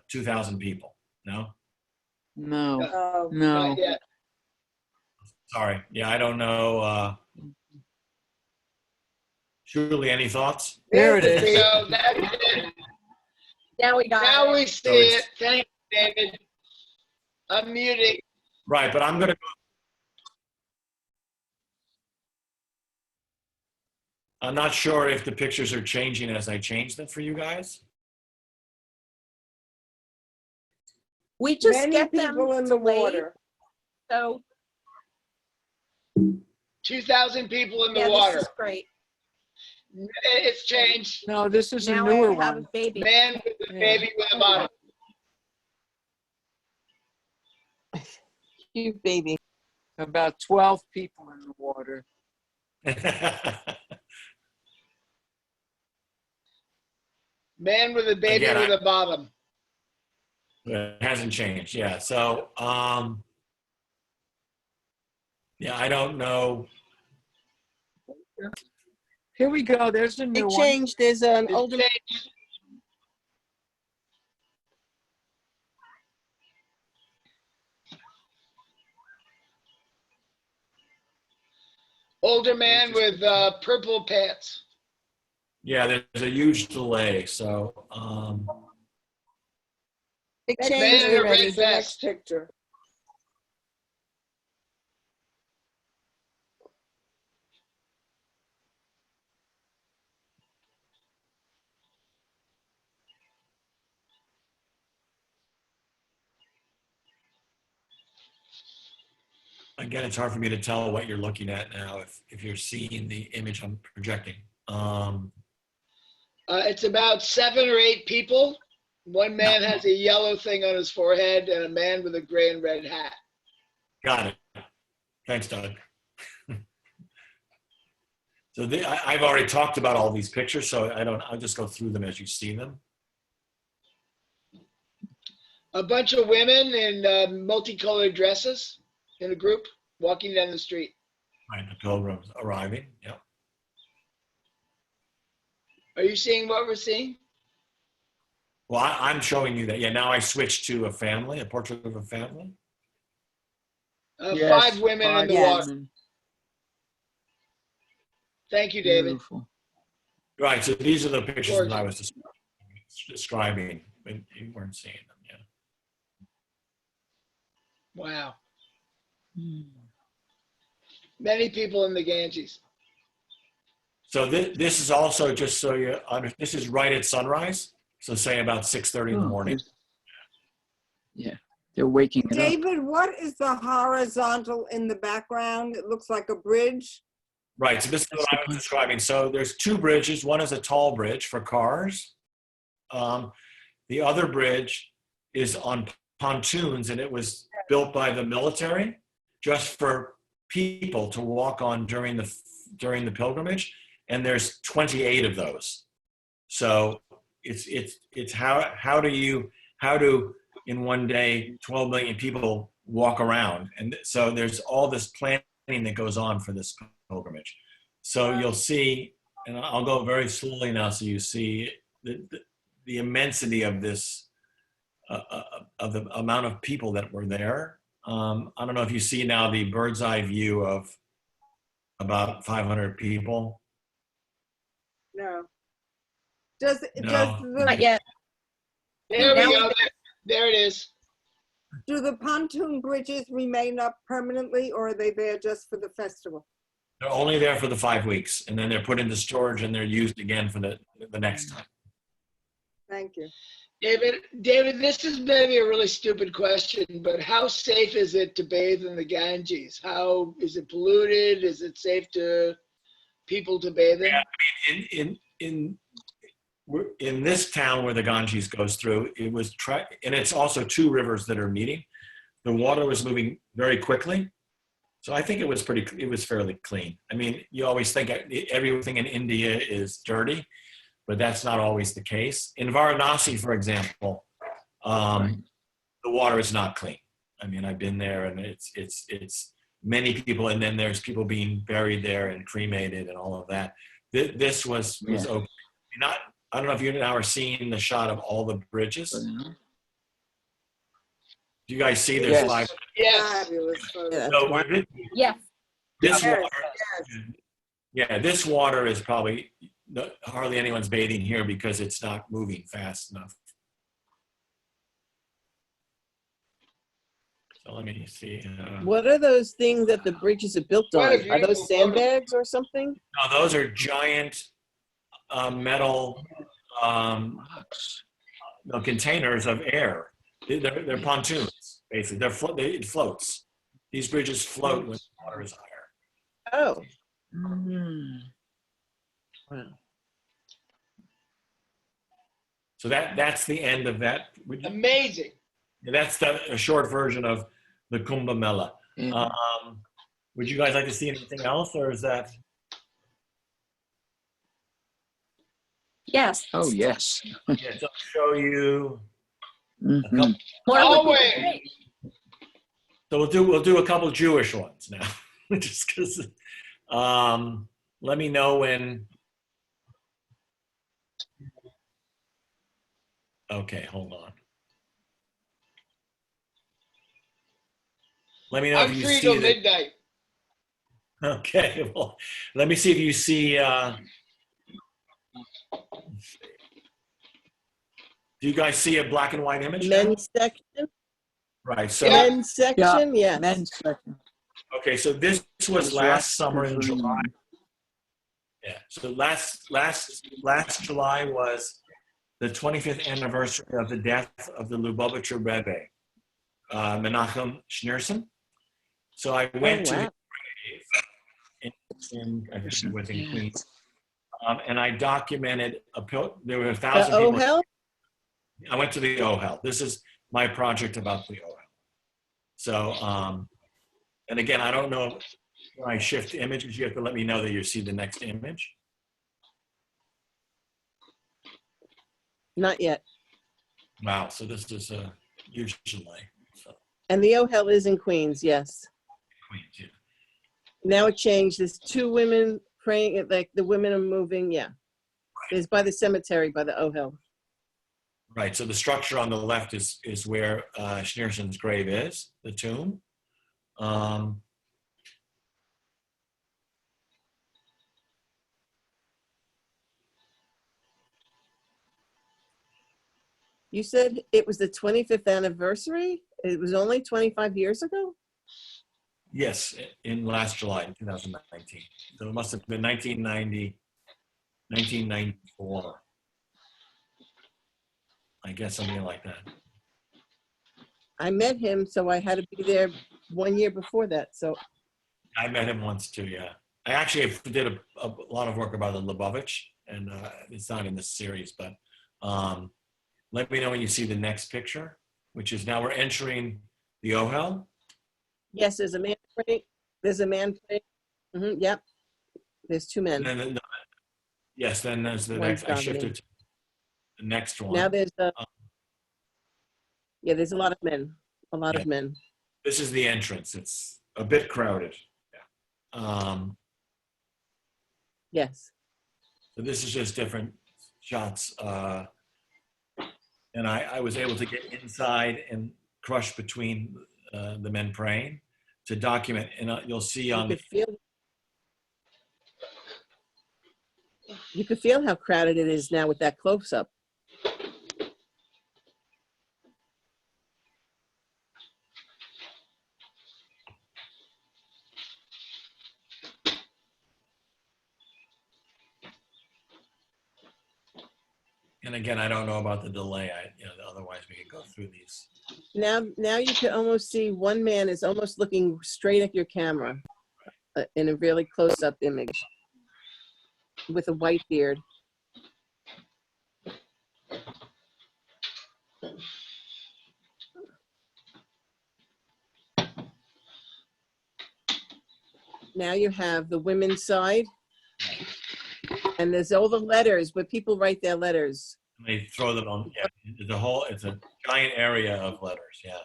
2,000 people. No? No. Oh, No. Not yet. Sorry. Yeah, I don't know. Julie, any thoughts? There it is. So that's it. now we got Now it. we see it. Thank you, David. I'm muting. Right, but I'm going to go. I'm not sure if the pictures are changing as I change them for you guys. We just Many get them people in the delayed, water. So 2,000 people in the yeah, water. this is great. It's changed. No, this is Now a newer I have one. a baby. Man with a Yeah. baby with a bottom. Cute baby. About 12 people in the water. Man with a baby Again, with a bottom. It hasn't changed. Yeah. So, yeah, I don't know. Here we go. There's a new It one. changed. There's an It's older. changed. Older man with purple pants. Yeah, there's a huge delay. So, It That's Man changed in a already. red The next vest. picture. Again, it's hard for me to tell what you're looking at now if you're seeing the image I'm projecting. It's about 7 or 8 people. One man has a yellow thing on his forehead and a man with a gray and red hat. Got it. Thanks, Doug. So I've already talked about all these pictures, so I'll just go through them as you see them. A bunch of women in multicolored dresses in a group walking down the street. Right, the pilgrims arriving, yeah. Are you seeing what we're seeing? Well, I'm showing you that. Yeah, now I switched to a family, a portrait of a family. Yes, 5 women in 5 the water. women. Thank you, David. Beautiful. Right, so these are the pictures Gorgeous. that I was describing, but you weren't seeing them, yeah. Wow. Hmm. Many people in the Ganges. So this is also just so you understand, this is right at sunrise. So say about 6:30 in the Oh, morning. there's- Yeah, they're waking it up. David, what is the horizontal in the background? It looks like a bridge. Right, so this is what I was describing. So there's 2 bridges. One is a tall bridge for cars. The other bridge is on pontoons, and it was built by the military just for people to walk on during the pilgrimage. And there's 28 of those. So it's how do in one day 12 million people walk around, and so there's all this planning that goes on for this pilgrimage. So you'll see, and I'll go very slowly now so you see the immensity of this of the amount of people that were there. I don't know if you see now the bird's eye view of about 500 people. No. Does No. the yet. There we Now go. There it is. do the pontoon bridges remain up permanently, or are they there just for the festival? They're only there for the 5 weeks, and then they're put into storage and they're used again for the next time. Thank you. David, this is maybe a really stupid question, but how safe is it to bathe in the Ganges? How is it polluted? Is it safe to people to bathe in? Yeah, in this town where the Ganges goes through, it was and it's also 2 rivers that are meeting. The water was moving very quickly, so I think it was fairly clean. I mean, you always think everything in India is dirty, but that's not always the case. In Varanasi, for example, the water is not clean. I mean, I've been there, and it's many people, and then there's people being buried there and cremated and all of that. This was open. I don't know if you now are seeing the shot of all the bridges. Do you guys see there's 5? Yes. Fabulous photo. Yeah, So Yes. this Yes, water, yeah, this water is probably hardly anyone's bathing here because it's not moving fast enough. So let me see. What are those things that the bridges are built What a on? Are beautiful those sandbags or something? No, those are giant metal containers of air. They're pontoons, basically. It floats. These bridges float when the water is higher. Oh, Mm. wow. So that's the end of that. Amazing. That's a short version of the Kumbha Mela. Yeah. Would you guys like to see anything else, or is that? Yes. Oh, yes. Yeah, so I'll show you. Mhm. More would be Always. great. So we'll do a couple Jewish ones now, just because. Let me know when. Okay, hold on. Let me know I'm if you free see till the. midnight. Okay, well, let me see if you see. Do you guys see a black and white image now? Men's section? Right. So Yeah. Men's section, yes. Men's section. okay, so this was last summer in July. Yeah. So last July was the 25th anniversary of the death of the Lubavitcher Rebbe, Menachem Schneerson. So I went to wow. the grave I think it was in Yeah. Queens, and I documented there were 1,000 The people. Ohel? I went to the OHEL. This is my project about the OHEL. So, and again, I don't know when I shift images, you have to let me know that you see the next image. Not yet. Wow. So this is a huge delay. So And the Ohel is in Queens, yes. Queens, yeah. Now it changed. There's 2 women praying, like the women are moving, yeah. It's by the cemetery, by the Ohel. Right. So the structure on the left is where Schneerson's grave is, the tomb. You said it was the 25th anniversary? It was only 25 years ago? Yes, in last July, in 2019. So it must have been 1994. I guess something like that. I met him, so I had to be there 1 year before that. So I met him once too, yeah. I actually did a lot of work about the Lubavitch, and it's not in this series, but let me know when you see the next picture, which is now we're entering the Ohel. yes, there's a man praying. There's a man praying. Yep. There's 2 men. And then yes, then there's the One's next. I shifted to the next one. Now there's yeah, there's a lot of men. A lot Yeah. of men. This is the entrance. It's a bit crowded. Yeah. Yes. So this is just different shots. And I was able to get inside and crush between the men praying to document. And you'll see on You could feel how crowded it is now with that close up. And again, I don't know about the delay. Otherwise we could go through these. Now you can almost see one man is almost looking straight at your camera in a really close up image with a white beard. Now you have the women's side, and there's all the letters where people write their letters. And they throw them on. Yeah, it's a giant area of letters. Yeah.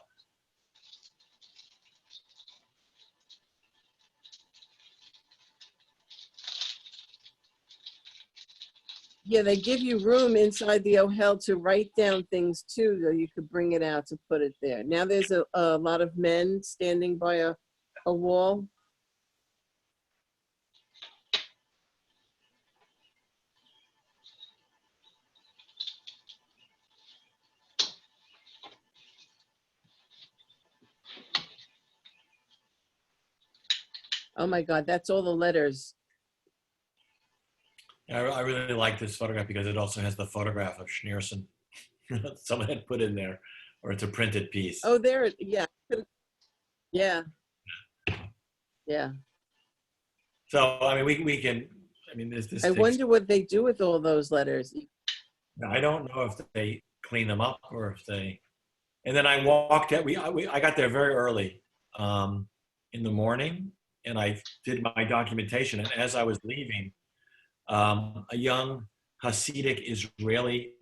Yeah, they give you room inside the Ohel to write down things too, so you could bring it out to put it there. Now there's a lot of men standing by a wall. Oh my God, that's all the letters. I really like this photograph because it also has the photograph of Schneerson. Someone had put in there, or it's a printed piece. Oh, there, yeah. Yeah. Yeah. So, I mean, we can, I mean, this I wonder what they do with all those letters. I don't know if they clean them up or if they, and then I walked at, I got there very early in the morning, and I did my documentation. And as I was leaving, a young Hasidic Israeli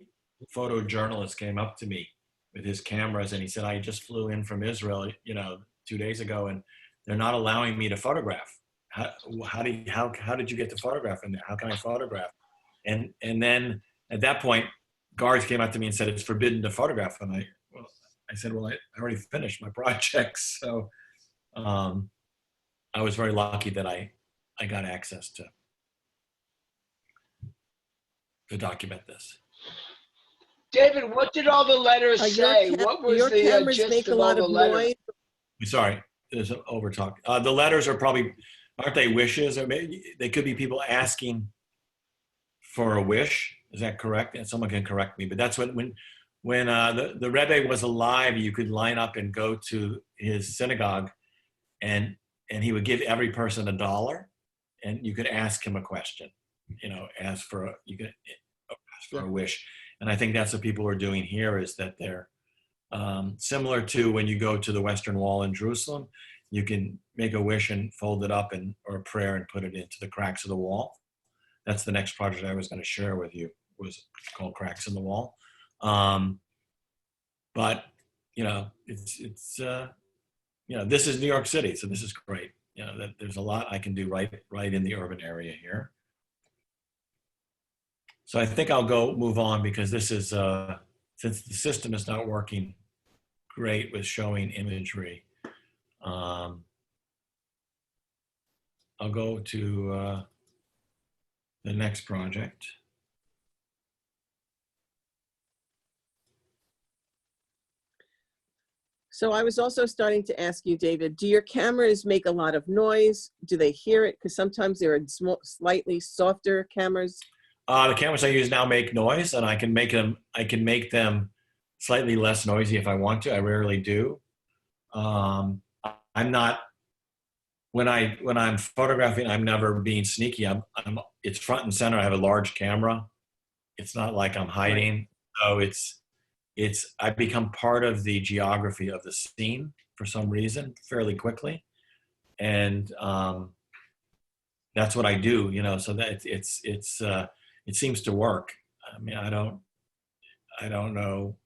photojournalist came up to me with his cameras, and he said, I just flew in from Israel, 2 days ago, and they're not allowing me to photograph. How did you get to photograph in there? How can I photograph? And then at that point, guards came up to me and said, it's forbidden to photograph. And I said, well, I already finished my project. So I was very lucky that I got access to document this. David, what did all the letters say? What was your the cameras gist make of a lot all of the letters? noise? Sorry, there's an overtalk. The letters are probably, aren't they wishes? Or maybe they could be people asking for a wish. Is that correct? And someone can correct me, but that's when the Rebbe was alive, you could line up and go to his synagogue, and and he would give every person $1, and you could ask him a question, you know, ask for a wish. And I think that's what people are doing here, is that they're similar to when you go to the Western Wall in Jerusalem, you can make a wish and fold it up or a prayer and put it into the cracks of the wall. That's the next project I was going to share with you, was called Cracks in the Wall. But, you know, it's you know, this is New York City, so this is great. You know, that there's a lot I can do right in the urban area here. So I think I'll move on, because this is, since the system is not working great with showing imagery, I'll go to the next project. So I was also starting to ask you, David, do your cameras make a lot of noise? Do they hear it? Because sometimes there are slightly softer cameras. The cameras I use now make noise, and I can make them slightly less noisy if I want to. I rarely do. I'm not, when I'm photographing, I'm never being sneaky. It's front and center. I have a large camera. It's not like I'm hiding. Right. So I become part of the geography of the scene for some reason fairly quickly. And that's what I do, you know, so that it seems to work. I mean, I don't know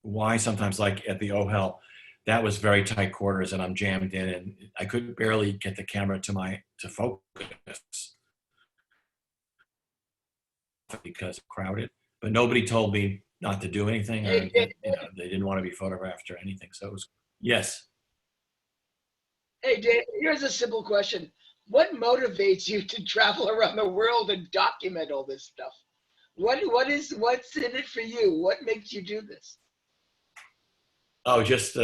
why sometimes, like at the OHEL, that was very tight quarters and I'm jammed in and I could barely get the camera to focus because crowded, but nobody told me not to do anything, or you know, they didn't want to be photographed or anything. So it was, yes. Hey, Dave, here's a simple question. What motivates you to travel around the world and document all this stuff? What's in it for you? What makes you do this? Oh, just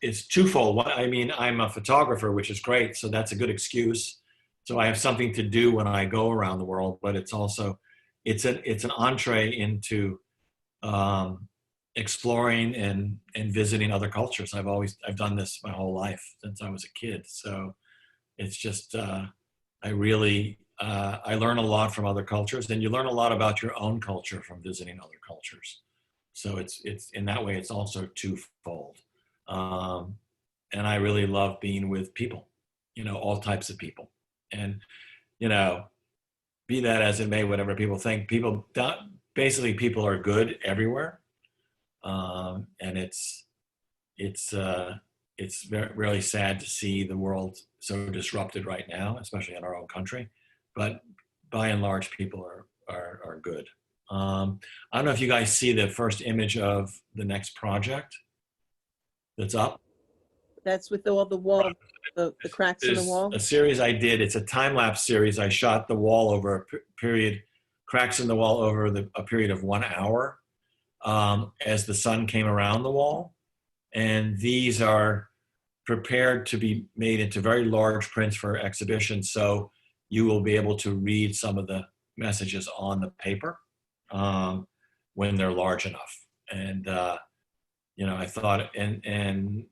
it's twofold. One, I mean, I'm a photographer, which is great, so that's a good excuse. So I have something to do when I go around the world, but it's also, it's an entree into exploring and visiting other cultures. I've done this my whole life since I was a kid. So it's just, I learn a lot from other cultures, and you learn a lot about your own culture from visiting other cultures. So it's in that way, it's also twofold. And I really love being with people, you know, all types of people. And, you know, be that as it may, whatever people think, basically people are good everywhere. And it's really sad to see the world so disrupted right now, especially in our own country. But by and large, people are good. I don't know if you guys see the first image of the next project that's up. That's with all the wall, the cracks in the wall? A series I did, it's a time-lapse series. I shot the wall over a period, cracks in the wall over a period of 1 hour as the sun came around the wall. And these are prepared to be made into very large prints for exhibition. So you will be able to read some of the messages on the paper when they're large enough. And, you know, I thought, and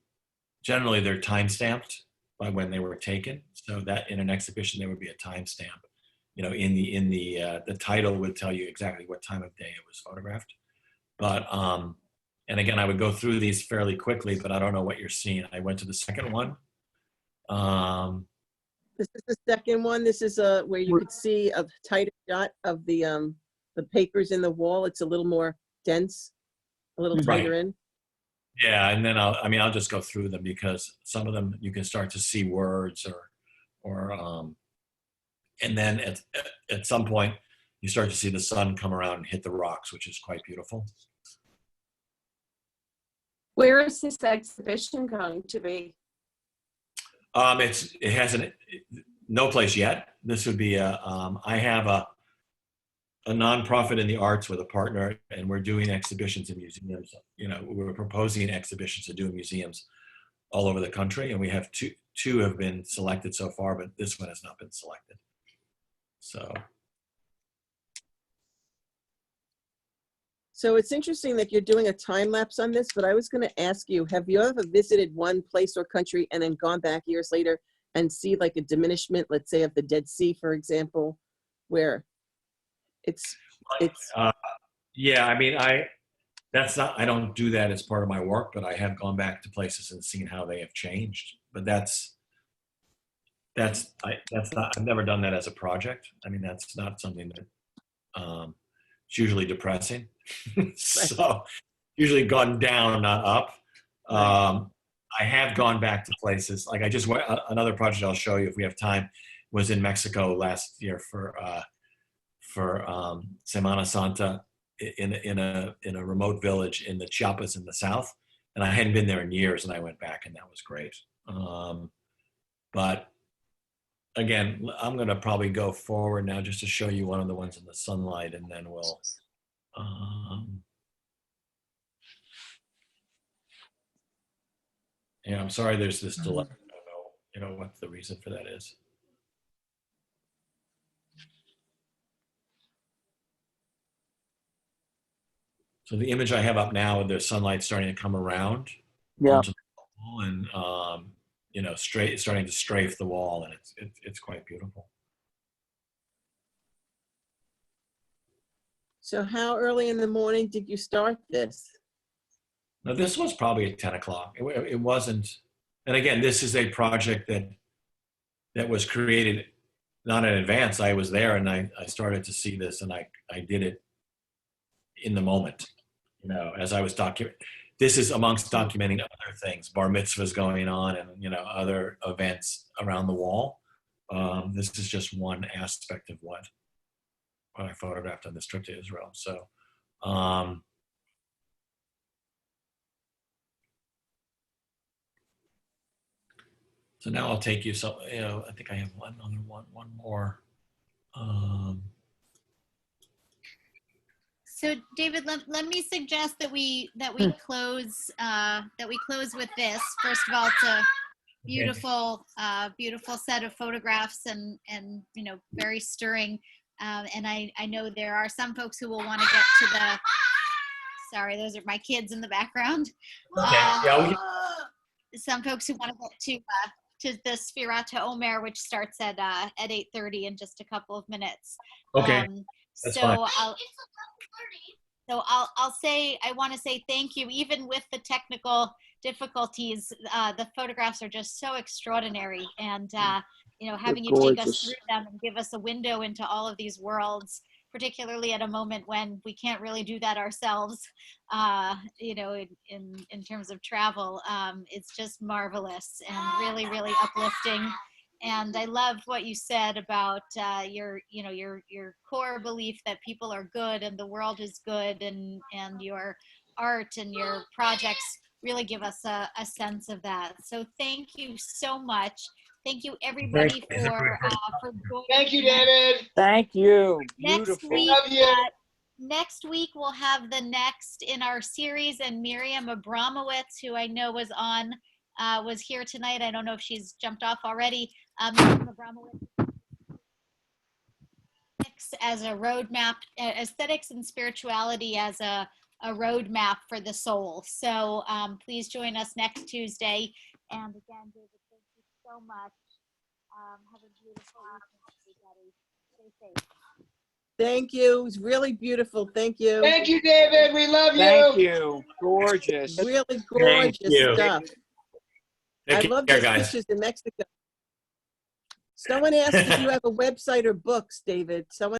generally they're time-stamped by when they were taken. So that in an exhibition, there would be a timestamp. You know, the title would tell you exactly what time of day it was photographed. But, and again, I would go through these fairly quickly, but I don't know what you're seeing. I went to the second one. This is the second one. This is where you could see a tighter shot of the papers in the wall. It's a little more dense, a little tighter in. Yeah, and then I'll just go through them because some of them you can start to see words or and then at some point you start to see the sun come around and hit the rocks, which is quite beautiful. Where is this exhibition going to be? It hasn't, no place yet. This would be I have a nonprofit in the arts with a partner, and we're doing exhibitions in museums. You know, we're proposing exhibitions to do in museums all over the country, and we have two have been selected so far, but this one has not been selected. So it's interesting that you're doing a time lapse on this, but I was going to ask you, have you ever visited one place or country and then gone back years later and see like a diminishment, let's say of the Dead Sea, for example, where it's yeah, I mean, I don't do that as part of my work, but I have gone back to places and seen how they have changed. But that's not, I've never done that as a project. I mean, that's not something that, it's usually depressing. So usually gone down, not up. I have gone back to places like I just went, another project I'll show you if we have time was in Mexico last year for Semana Santa in a remote village in the Chiapas in the south, and I hadn't been there in years, and I went back, and that was great. But again, I'm going to probably go forward now just to show you one of the ones in the sunlight, and then we'll. Yeah, I'm sorry. There's this delay. I don't know, what the reason for that is. So the image I have up now, there's sunlight starting to come around onto the wall, and starting to strafe the wall, and it's quite beautiful. So how early in the morning did you start this? Now this was probably at 10 o'clock. It wasn't, and again, this is a project that was created not in advance. I was there, and I started to see this, and I did it in the moment. As I was this is amongst documenting other things, bar mitzvahs going on, and other events around the wall. This is just one aspect of what I photographed on this trip to Israel. So, so now I'll take you. So, I think I have one more. So David, let me suggest that we close with this. First of all, it's a beautiful beautiful set of photographs and very stirring. And I know there are some folks who will want to get to the. Sorry, those are my kids in the background. Okay. Some folks who want to get to the Sfirat HaOmer, which starts at 8:30 in just a couple of minutes. Okay. That's fine. I'll say, I want to say thank you. Even with the technical difficulties, the photographs are just so extraordinary, and having you take us through them and give us a window into all of these worlds, particularly at a moment when we can't really do that ourselves, in terms of travel, it's just marvelous and really, really uplifting. And I love what you said about your core belief that people are good and the world is good, and your art and your projects really give us a sense of that. So thank you so much. Thank you, everybody, for joining. Thank you, David. Thank you. Next Beautiful. week, Love you. next week we'll have the next in our series, and Miriam Abramowitz, who I know was here tonight. I don't know if she's jumped off already. Miriam Abramowitz as a roadmap, aesthetics and spirituality as a roadmap for the soul. So please join us next Tuesday. And again, David, thank you so much. Have a beautiful evening, everybody. Stay safe. Thank you. It was really beautiful. Thank you. Thank you, David. We love you. Thank you. Gorgeous. Really gorgeous stuff. I love those guys. pictures in Mexico. Someone asked if you have a website or books, David. Someone